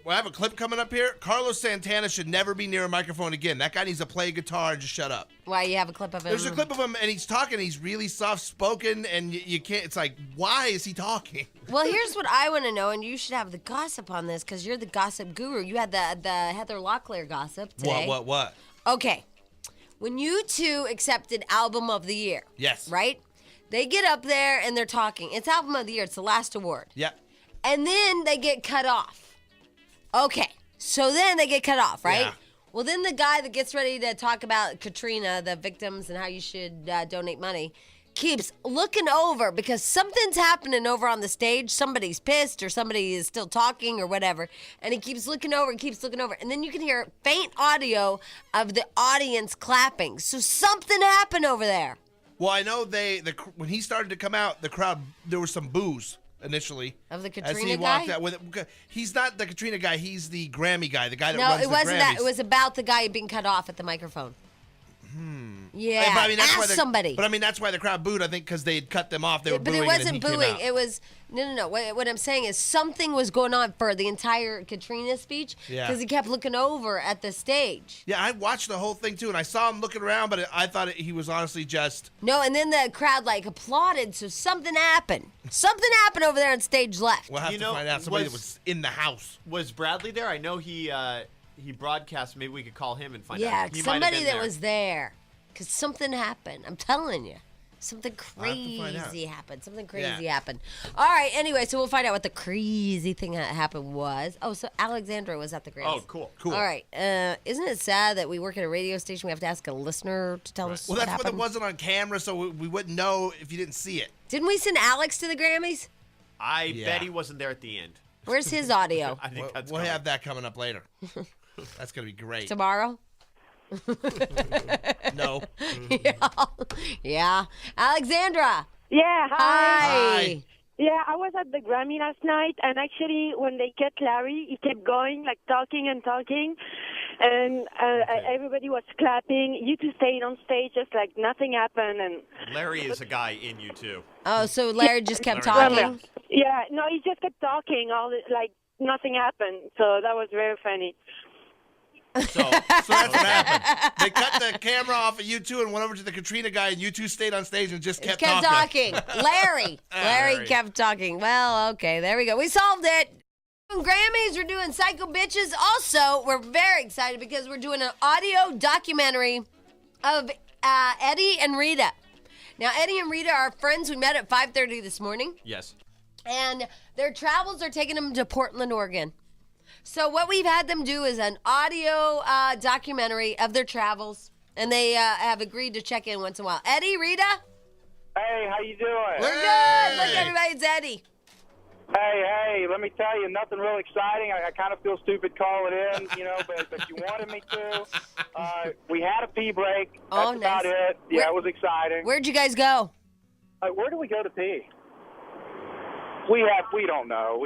I have a clip coming up here. Carlos Santana should never be near a microphone again. That guy needs to play guitar and just shut up. Why, you have a clip of him? There's a clip of him, and he's talking. He's really soft-spoken, and you can't. It's like, why is he talking? Well, here's what I want to know, and you should have the gossip on this because you're the gossip guru. You had the Heather Locklear gossip today. What? Okay. When you two accepted Album of the Year. Yes. Right? They get up there, and they're talking. It's Album of the Year. It's the last award. Yeah. And then they get cut off. Okay. So then they get cut off, right? Yeah. Well, then the guy that gets ready to talk about Katrina, the victims, and how you should donate money, keeps looking over because something's happening over on the stage. Somebody's pissed or somebody is still talking or whatever. And he keeps looking over and keeps looking over. And then you can hear faint audio of the audience clapping. So something happened over there. Well, I know when he started to come out, the crowd, there was some boos initially. Of the As Katrina he guy? walked out with it. He's not the Katrina guy. He's the Grammy guy, the guy that No, runs it the wasn't that. Grammys. It was about the guy being cut off at the microphone. Yeah, But I mean, that's why ask somebody. But I mean, that's why the crowd booed. I think because they had cut them off. They were But booing. it wasn't and then he booing. Came out. It was no. What I'm saying is something was going on for the entire Katrina speech Yeah. because he kept looking over at the stage. Yeah, I watched the whole thing too, and I saw him looking around, but I thought he was honestly just. No, and then the crowd like applauded, so something happened. Something happened over there on stage left. We'll have You to know, find out somebody that was in the house. Was Bradley there? I know he broadcast. Maybe we could call him and find Yeah, out. He might have somebody been that there. was there. Because something happened. I'm telling you. Something I'll have to find out. crazy happened. Something crazy happened. All right, anyway, so we'll find out what the crazy thing that happened was. Oh, so Alexandra was at the Grammys. Oh, cool. All right. Isn't it sad that we work at a radio station? We have to ask a listener to tell us Well, what that's what happened? it wasn't on camera, so we wouldn't know if you didn't see it. Didn't we send Alex to the Grammys? I bet he wasn't there at the end. Where's his audio? I think that's We'll coming. have that coming up later. That's gonna be great. Tomorrow? No. Yeah. Alexandra. Yeah, Hi. Yeah, I was at the Grammy last night, and actually, when they cut Larry, he kept going, like talking and talking. And everybody was clapping. You two stayed on stage just like nothing happened. And Larry is a guy in U2. Oh, so Larry just kept talking? Yeah, no, he just kept talking, like nothing happened. So that was very funny. So that's what happened. They cut the camera off of U2 and went over to the Katrina guy, and U2 stayed on stage and just kept talking. Larry kept talking. Well, okay, there we go. We solved it. Grammys, we're doing Psycho Bitches. Also, we're very excited because we're doing an audio documentary of Eddie and Rita. Now, Eddie and Rita are friends we met at 5:30 this morning. Yes. And their travels are taking them to Portland, Oregon. So what we've had them do is an audio documentary of their travels, and they have agreed to check in once in a while. Eddie, Rita? Hey, how you doing? We're good. Look, everybody, it's Eddie. Hey, let me tell you, nothing real exciting. I kind of feel stupid calling in, but you wanted me to. We had a pee break. That's about it. Yeah, it was exciting. Where'd you guys go? Where do we go to pee? We don't know.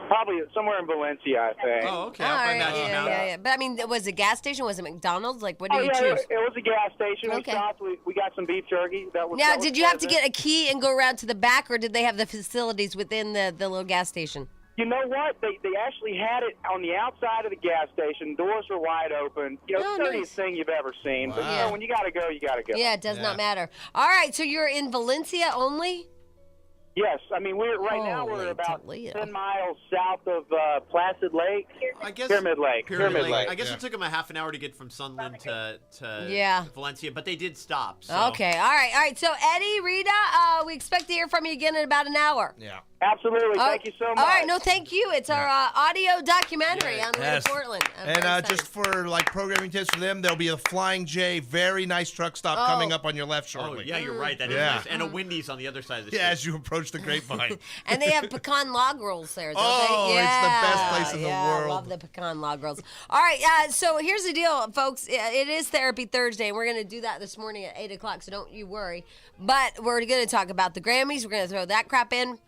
Probably somewhere in Valencia, I think. Oh, okay. Yeah. But I mean, was it a gas station? Was it McDonald's? Like, what did you choose? It was a gas station. Okay. We got some beef jerky. Now, did you have to get a key and go around to the back, or did they have the facilities within the little gas station? You know what? They actually had it on the outside of the gas station. Doors were wide open. The dirtiest thing you've ever seen. Wow. But when you got to go, you got to go. Yeah, it does not matter. All right, so you're in Valencia only? Yes, I mean we're about 10 miles south of Placid Lake. Pyramid Lake. I guess it took them a half an hour to get from Sunland to Valencia, but they did stop. So. Okay, all right. So Eddie, Rita, we expect to hear from you again in about an hour. Yeah. Absolutely. Thank you so much. All right. No, thank you. It's our audio documentary on the way to Portland. And just for programming tips for them, there'll be a Flying J, very nice truck stop coming up on your left shortly. Oh, yeah, you're right. That is nice. And a Wendy's on the other side of the street. Yeah, as you approach the Grapevine. And they have pecan log rolls there, don't they? Yeah. It's the best place in the world. I love the pecan log rolls. All right. So here's the deal, folks. It is Therapy Thursday, and we're going to do that this morning at 8 o'clock, so don't you worry. But we're going to talk about the Grammys. We're going to throw that crap in.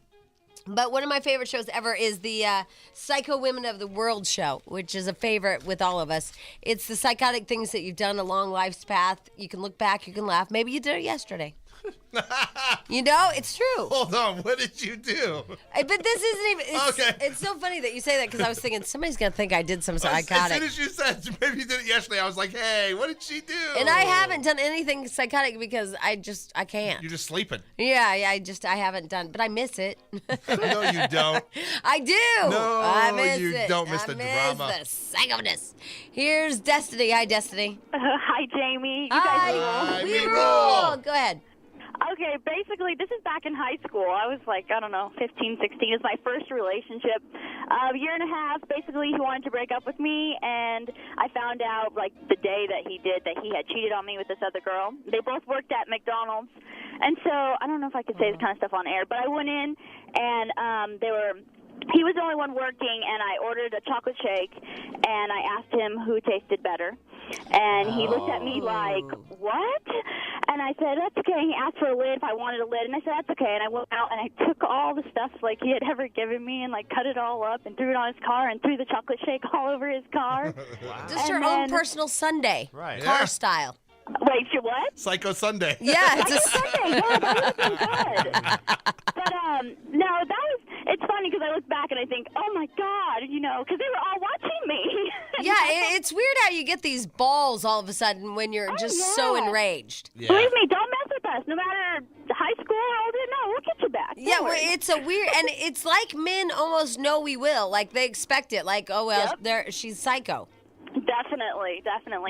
But one of my favorite shows ever is the Psycho Women of the World show, which is a favorite with all of us. It's the psychotic things that you've done along life's path. You can look back, you can laugh. Maybe you did it yesterday. It's true. Hold on, what did you do? But this isn't even. It's so funny that you say that because I was thinking somebody's gonna think I did some psychotic. As soon as you said maybe you did it yesterday, I was like, hey, what did she do? And I haven't done anything psychotic because I can't. You're just sleeping. Yeah, I haven't done, but I miss it. No, you don't. I do. No, I miss you it. don't miss the drama. I miss the psychoness. Here's Destiny. Hi, Destiny. Hi, Jamie. You Hi. guys We rule. Go ahead. Okay, basically, this is back in high school. I was 15, 16. It's my first relationship. A year and a half, basically, he wanted to break up with me, and I found out, the day that he did, that he had cheated on me with this other girl. They both worked at McDonald's, and so I don't know if I could say this kind of stuff on air, but I went in, and he was the only one working, and I ordered a chocolate shake, and I asked him who tasted better. And he looked at me like, what? And I said, that's okay. And he asked for a lid if I wanted a lid. And I said, that's okay. And I went out and I took all the stuff he had ever given me and cut it all up and threw it on his car and threw the chocolate shake all over his car. Wow. Just your own personal sundae. Right. Car style. Wait, your what? Psycho Sunday. Yeah. Psycho Sunday. Yeah, that would have been good. But, no, it's funny because I look back and I think, oh, my God, because they were all watching me. Yeah, it's weird how you get these balls all of a sudden when you're just so enraged. Yeah. Believe me, don't mess with us. No matter high school or older, no, we'll get you back. Yeah, well, it's a weird, and it's like men almost know we will. They expect it. She's psycho. Definitely.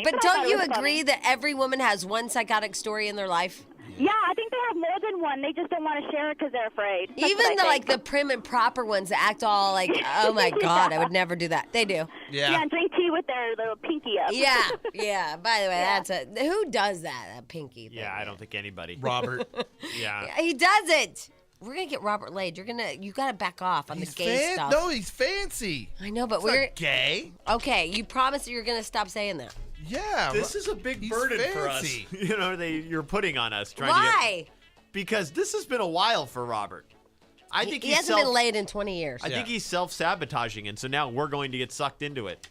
But don't you agree that every woman has one psychotic story in their life? Yeah, I think they have more than one. They just don't want to share it because they're afraid. That's Even the prim and proper ones that act all oh my God, I would never do that. They do. Yeah, and drink tea with their little pinky up. Yeah. By the way, who does that? A pinky thing? Yeah, I don't think anybody. Robert. Yeah. He does it. We're gonna get Robert laid. You gotta back off on the gay stuff. No, he's fancy. I know, but we're not gay. Okay, you promise that you're gonna stop saying that. Yeah, this is a big burden for us. You're putting on us. Why? Because this has been a while for Robert. I think he hasn't been laid in 20 years. I think he's self-sabotaging, and so now we're going to get sucked into it.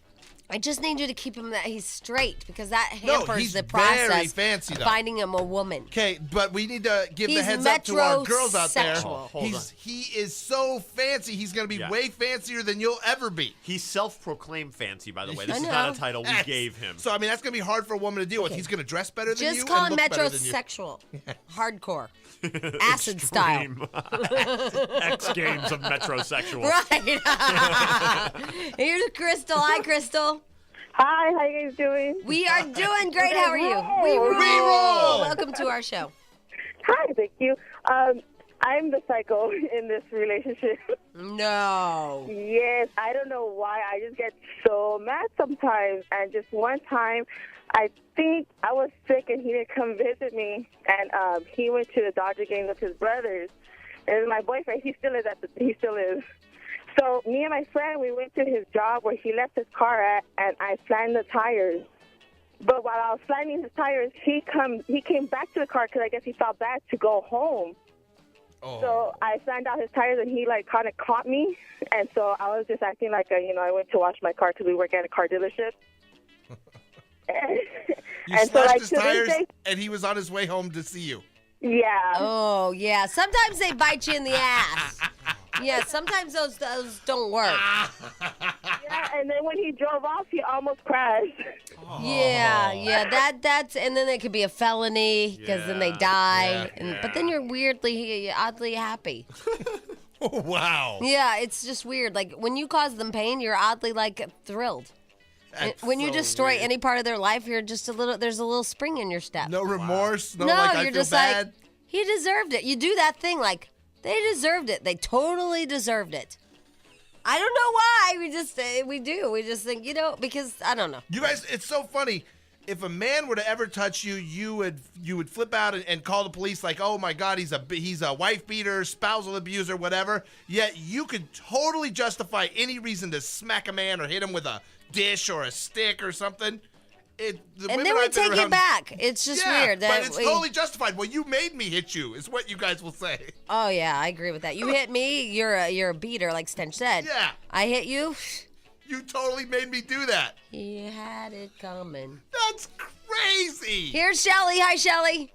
I just need you to keep him that he's straight because that hampers the process very fancy, of though. finding him a woman. Okay, but we need to give the heads up to our girls out there. He is so fancy. He's going to be way fancier than you'll ever be. He's self-proclaimed fancy, by the way. This is not a title we gave him. So, I mean, that's going to be hard for a woman to deal with. He's going to dress better than you Just call him and look better than you. metrosexual. Hardcore. Acid style. X Games of metrosexual. Right. Here's Crystal. Hi, Crystal. Hi, how you guys doing? We are doing great. How are you? We roll. Welcome to our show. Hi, thank you. I'm the psycho in this relationship. No. Yes, I don't know why. I just get so mad sometimes. And just one time, I think I was sick and he didn't come visit me. And he went to the Dodger game with his brothers. And my boyfriend, he still is. So me and my friend, we went to his job where he left his car at, and I flattened the tires. But while I was flattening his tires, he came back to the car because I guess he felt bad to go home. Oh. So I flattened out his tires, and he kind of caught me. And so I was just acting like I went to wash my car because we work at a car dealership. You slashed his tires, and he was on his way home to see you. Yeah. Oh, yeah. Sometimes they bite you in the ass. Yeah, sometimes those don't work. Yeah, and then when he drove off, he almost crashed. Oh. Yeah, that's, and then it could be a felony because then they die. But then you're oddly happy. Oh, wow. Yeah, it's just weird. Like when you cause them pain, you're oddly thrilled. When you destroy any part of their life, you're just there's a little spring in your step. No remorse. No, you're just bad. Like, he deserved it. You do that thing they deserved it. They totally deserved it. I don't know why. We do. We just think, because I don't know. You guys, it's so funny. If a man were to ever touch you, you would flip out and call the police like, oh my God, he's a wife beater, spousal abuser, whatever. Yet you could totally justify any reason to smack a man or hit him with a dish or a stick or something. And then we take it back. It's just weird. But it's totally justified. Well, you made me hit you, is what you guys will say. Oh, yeah, I agree with that. You hit me, you're a beater, like Stench said. Yeah. I hit you. You totally made me do that. He had it coming. That's crazy. Here's Shelly. Hi, Shelly.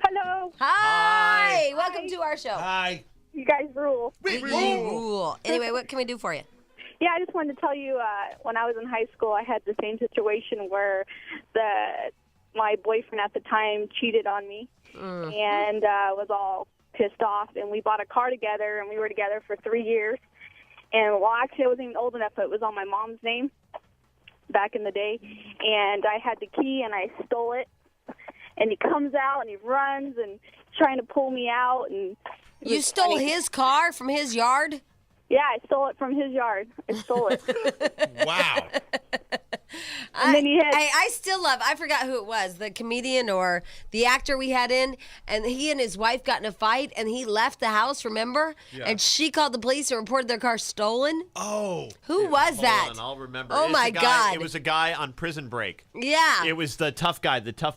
Hello. Hi. Welcome to our show. Hi. You guys rule. We rule. Anyway, what can we do for you? Yeah, I just wanted to tell you, when I was in high school, I had the same situation where my boyfriend at the time cheated on me and was all pissed off. And we bought a car together, and we were together for 3 years. And, well, actually, I wasn't even old enough, but it was on my mom's name back in the day. And I had the key, and I stole it. And he comes out, and he runs and trying to pull me out. And you stole his car from his yard? Yeah, I stole it from his yard. I stole it. Wow. I still love, I forgot who it was, the comedian or the actor we had in, and he and his wife got in a fight, and he left the house, remember? Yeah. And she called the police and reported their car stolen. Oh. Who was that? Hold on, I'll remember. Oh, my God. It was a guy on Prison Break. Yeah. It was the tough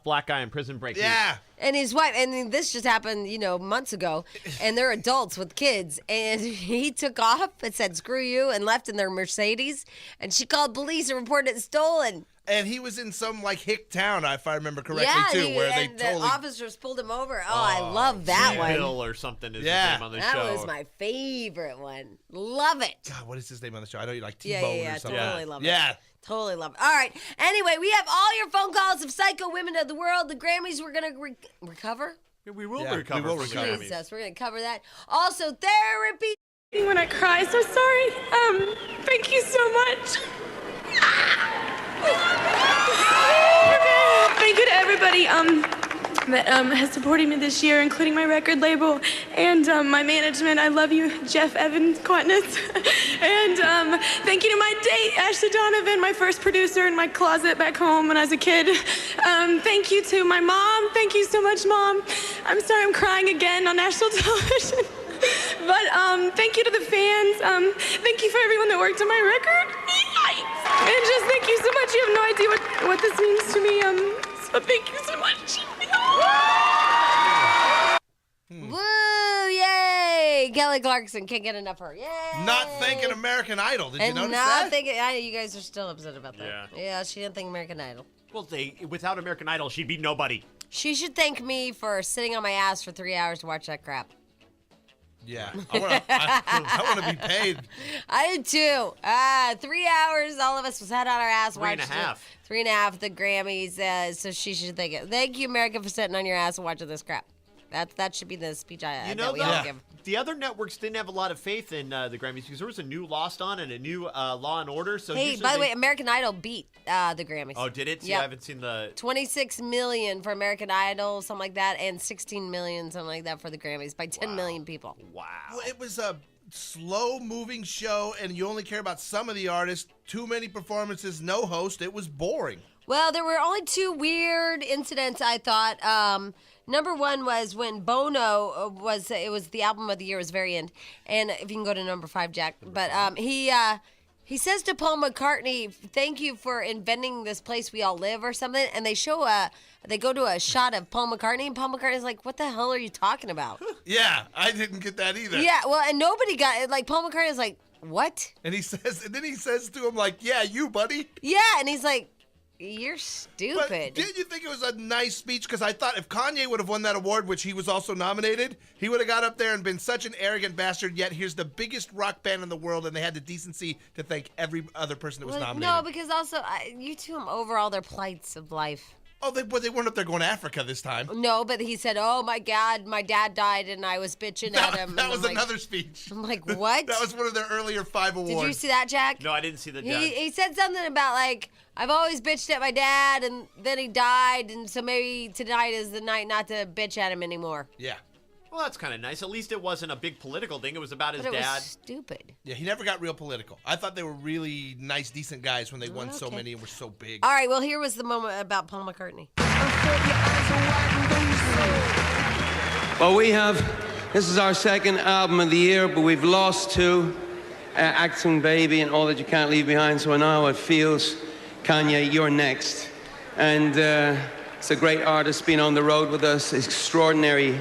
black guy on Prison Break. Yeah. And his wife, and this just happened, months ago, and they're adults with kids, and he took off and said, screw you, and left in their Mercedes, and she called police and reported it stolen. And he was in some, hick town, if I remember correctly, too, where they totally... the officers pulled him over. Oh, I love that one. Bill or something is his name on the show. That was my favorite one. Love it. God, what is his name on the show? I know you like T-Bone or something. Totally love it. Yeah. Totally love it. All right. Anyway, we have all your phone calls of psycho women of the world. The Grammys we're going to recover. Yeah, we will recover. Jesus, we're going to cover that. Also, therapy. When I cry, so sorry. Thank you so much. Thank you to everybody that has supported me this year, including my record label and my management. I love you, Jeff Evans Quatness. And thank you to my date, Ashley Donovan, my first producer in my closet back home when I was a kid. Thank you to my mom. Thank you so much, Mom. I'm sorry I'm crying again on national television. But thank you to the fans. Thank you for everyone that worked on my record. And just thank you so much. You have no idea what this means to me. So thank you so much. Woo! Yay! Kelly Kelly Clarkson. Can't get enough of her. Yay! Not thanking American Idol. Did you notice that? that? You guys are still upset about that. Yeah, she didn't thank American Idol. Well, without American Idol, she'd be nobody. She should thank me for sitting on my ass for 3 hours to watch that crap. Yeah, I want to be paid. I do too. 3 hours, all of us was head on our ass. 3.5. 3.5, the Grammys. So she should thank it. Thank you, America, for sitting on your ass and watching this crap. That should be the speech that we all give. The other networks didn't have a lot of faith in the Grammys because there was a new Lost on and a new Law and Order. So hey, by the way, American Idol beat the Grammys. Oh, did it? See, yep. I haven't seen the 26 million for American Idol, something like that, and 16 million, something like that, for the Grammys by 10 million people. Wow. Well, it was a slow-moving show, and you only care about some of the artists. Too many performances, no host. It was boring. Well, there were only 2 weird incidents, I thought. Number 1 was when Bono was the album of the year, was very end. And if you can go to number 5, Jack. But he says to Paul McCartney, "Thank you for inventing this place we all live," or something. And they go to a shot of Paul McCartney, and Paul McCartney's like, "What the hell are you talking about?" Yeah, I didn't get that either. Yeah, well, and nobody got it. Like, Paul McCartney's like, "What?" And then he says to him, like, "Yeah, you, buddy." Yeah, and he's like, "You're stupid." But didn't you think it was a nice speech? Because I thought if Kanye would have won that award, which he was also nominated, he would have got up there and been such an arrogant bastard, yet here's the biggest rock band in the world, and they had the decency to thank every other person that was nominated. No, because also, you two over all their plights of life. Oh, they weren't up there going to Africa this time. No, but he said, "Oh, my God, my dad died, and I was bitching at him." That was another speech. I'm like, what? That was one of their earlier 5 awards. Did you see that, Jack? No, I didn't see that. He said something about, like, "I've always bitched at my dad, and then he died, and so maybe tonight is the night not to bitch at him anymore." Yeah. Well, that's kind of nice. At least it wasn't a big political thing. It was about his dad. dad. Was stupid. Yeah, he never got real political. I thought they were really nice, decent guys when they won so many and were so big. All right, well, here was the moment about Paul McCartney. Well, this is our second album of the year, but we've lost 2, Acting Baby and All That You Can't Leave Behind, so now it feels, Kanye, you're next. And it's a great artist being on the road with us, extraordinary.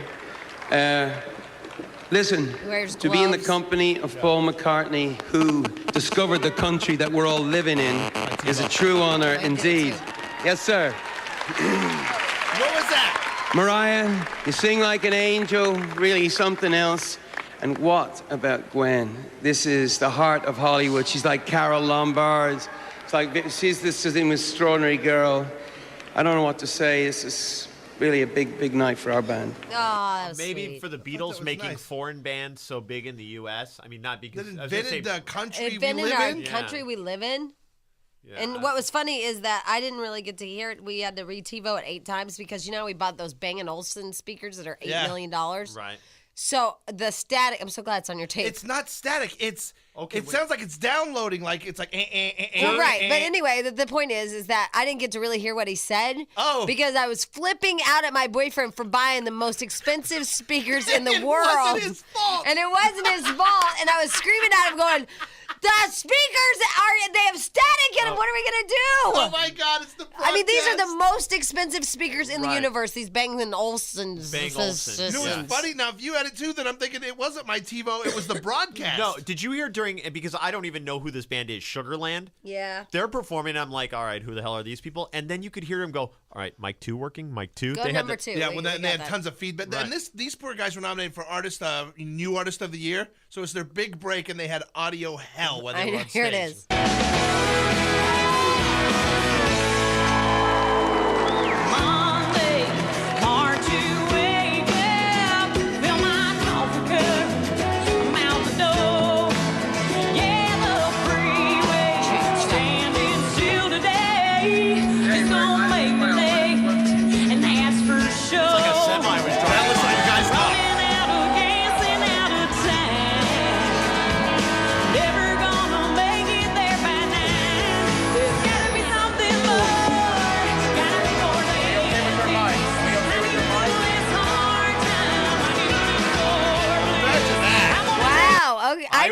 Listen, to be in the company of Paul McCartney, who discovered the country that we're all living in, is a true honor indeed. Yes, sir. What was that? Mariah, you sing like an angel, really something else. And what about Gwen? This is the heart of Hollywood. She's like Carol Lombard. It's like, she's this extraordinary girl. I don't know what to say. This is really a big, big night for our band. Oh, that was Maybe sweet. for the Beatles making foreign bands so big in the U.S. I mean, not because That invented the country we live our in. country we live in. Yeah. And what was funny is that I didn't really get to hear it. We had to re-TiVo it 8 times because, we bought those Bang & Olufsen speakers that are $8 million. Right. So the static, I'm so glad it's on your tape. It's not static. It sounds like it's downloading. Like it's like. Well, right, but anyway, the point is that I didn't get to really hear what he said. Oh. Because I was flipping out at my boyfriend for buying the most expensive speakers in the It world. wasn't his fault. And it wasn't his fault. And I was screaming at him, going, "The speakers they have static in them. What are we gonna do?" Oh my God, it's the broadcast. I mean, these are the most expensive speakers in the universe. These Bang & Olufsen's. Bang Olufsen. You know what's funny? Now, if you had it too, then I'm thinking it wasn't my TiVo. It was the broadcast. No, did you hear because I don't even know who this band is, Sugarland? Yeah. They're performing. I'm like, all right, who the hell are these people? And then you could hear him go, all right, mic 2 working, mic 2. Go number 2. Yeah, well, they had tons of feedback. Right. And these poor guys were nominated for new artist of the year. So it's their big break, and they had audio hell when they were on stage. Here it is.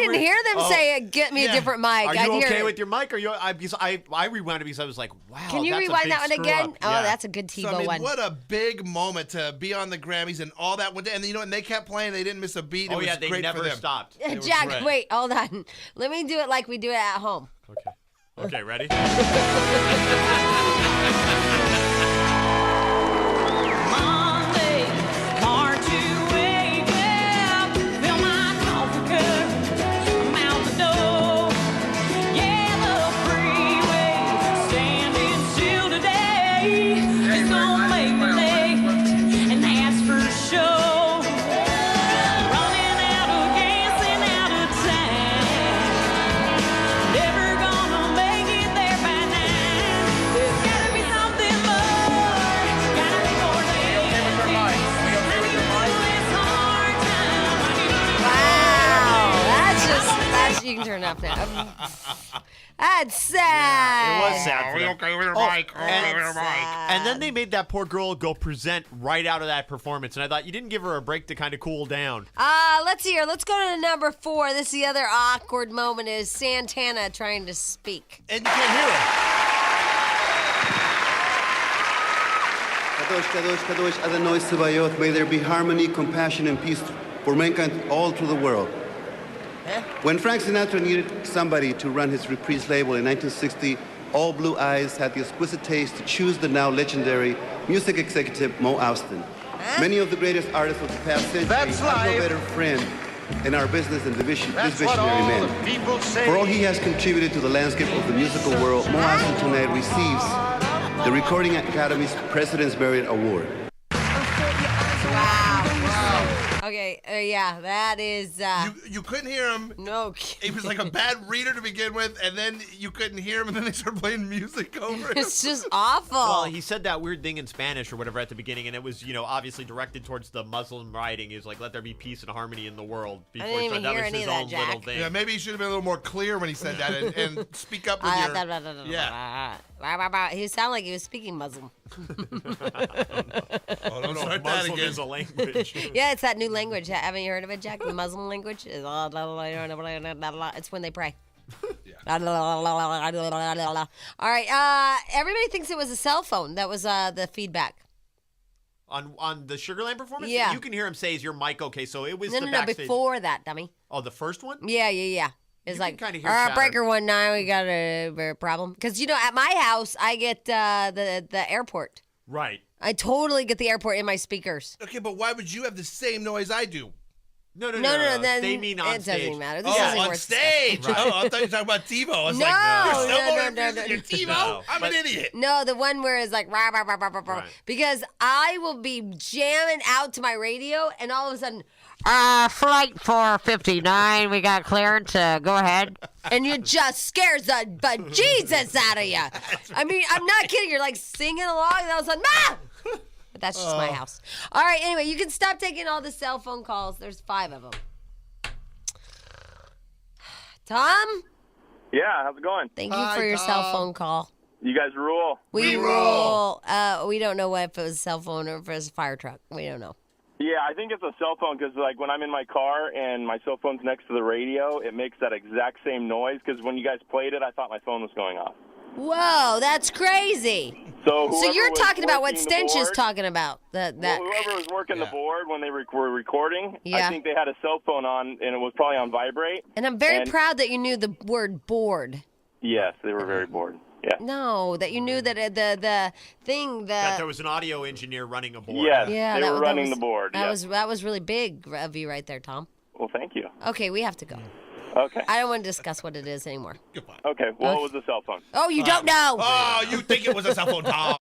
didn't hear them say, "Get me a different mic." Are you okay with your mic? Or I rewound it because I was like, wow. Can you rewind that one again? Oh, that's a good TiVo one. What a big moment to be on the Grammys and all that. And and they kept playing. They didn't miss a beat. It was they great never for them. stopped. Jack, wait, hold on. Let me do it like we do it at home. Okay, ready? You can turn it off now. That's sad. It was sad. Are we okay with your mic? And then they made that poor girl go present right out of that performance. And I thought, you didn't give her a break to kind of cool down. Let's see here. Let's go to number 4. This is the other awkward moment is Santana trying to speak. And you can't hear him. Kadosh, Kadosh, Kadosh, Adonai Sebayot. May there be harmony, compassion, and peace for mankind all through the world. When Frank Sinatra needed somebody to run his Reprise label in 1960, All Blue Eyes had the exquisite taste to choose the now legendary music executive Mo Austin. Many of the greatest artists of the past century have no better friend in our business than this visionary man. For all he has contributed to the landscape of the musical world, Mo Austin tonight receives the Recording Academy's President's Merit Award. Okay, yeah, that is... You couldn't hear him. No. He was like a bad reader to begin with, and then you couldn't hear him, and then they started playing music over him. It's just awful. Well, he said that weird thing in Spanish or whatever at the beginning, and it was, obviously directed towards the Muslim writing. He was like, let there be peace and harmony in the world. I didn't even hear any of that, Jack. Little thing. Yeah, maybe he should have been a little more clear when he said that and speak up with your... Yeah. He sounded like he was speaking Muslim. Don't start that Muslim again. is a language. Yeah, it's that new language. Haven't you heard of it, Jack? The Muslim language? It's when they pray. All right. Everybody thinks it was a cell phone. That was the feedback. On the Sugarland performance? Yeah. You can hear him say, is your mic okay? So it was No, backstage. before that, dummy. Oh, the first one? Yeah. It's like, kind of hear breaker 19, we got a problem. Because, at my house, I get the airport. Right. I totally get the airport in my speakers. Okay, but why would you have the same noise I do? No. Then They mean on it stage. doesn't matter. On stage. Right. Oh, I thought you were talking about TiVo. I was No, you're TiVo? No, I'm an idiot. No, the one where it's like, rah, rah, rah, rah, rah, rah. Because I will be jamming out to my radio, and all of a sudden, flight 459, we got clearance, go ahead. And you just scares the bejesus out of you. I mean, I'm not kidding. You're like singing along, and all of a sudden, ah! But that's just my house. All right, anyway, you can stop taking all the cell phone calls. There's 5 of them. Tom? Yeah, how's it going? Thank you for your cell phone call. You guys rule. We rule. We don't know if it was a cell phone or if it was a fire truck. We don't know. Yeah, I think it's a cell phone because, when I'm in my car and my cell phone's next to the radio, it makes that exact same noise because when you guys played it, I thought my phone was going off. Whoa, that's crazy. So you're talking about what Stench is talking about. That whoever was working the board when they were recording, Yeah. I think they had a cell phone on, and it was probably on vibrate. And I'm very proud that you knew the word board. Yes, they were very bored. Yeah. No, that you knew that the thing that there was an audio engineer running a board. Yes, yeah, they were running the board. That was really big of you right there, Tom. Well, thank you. Okay, we have to go. Okay. I don't want to discuss what it is anymore. Goodbye. Okay, well, it was a cell phone. Oh, you don't know. Oh, you think it was a cell phone, Tom.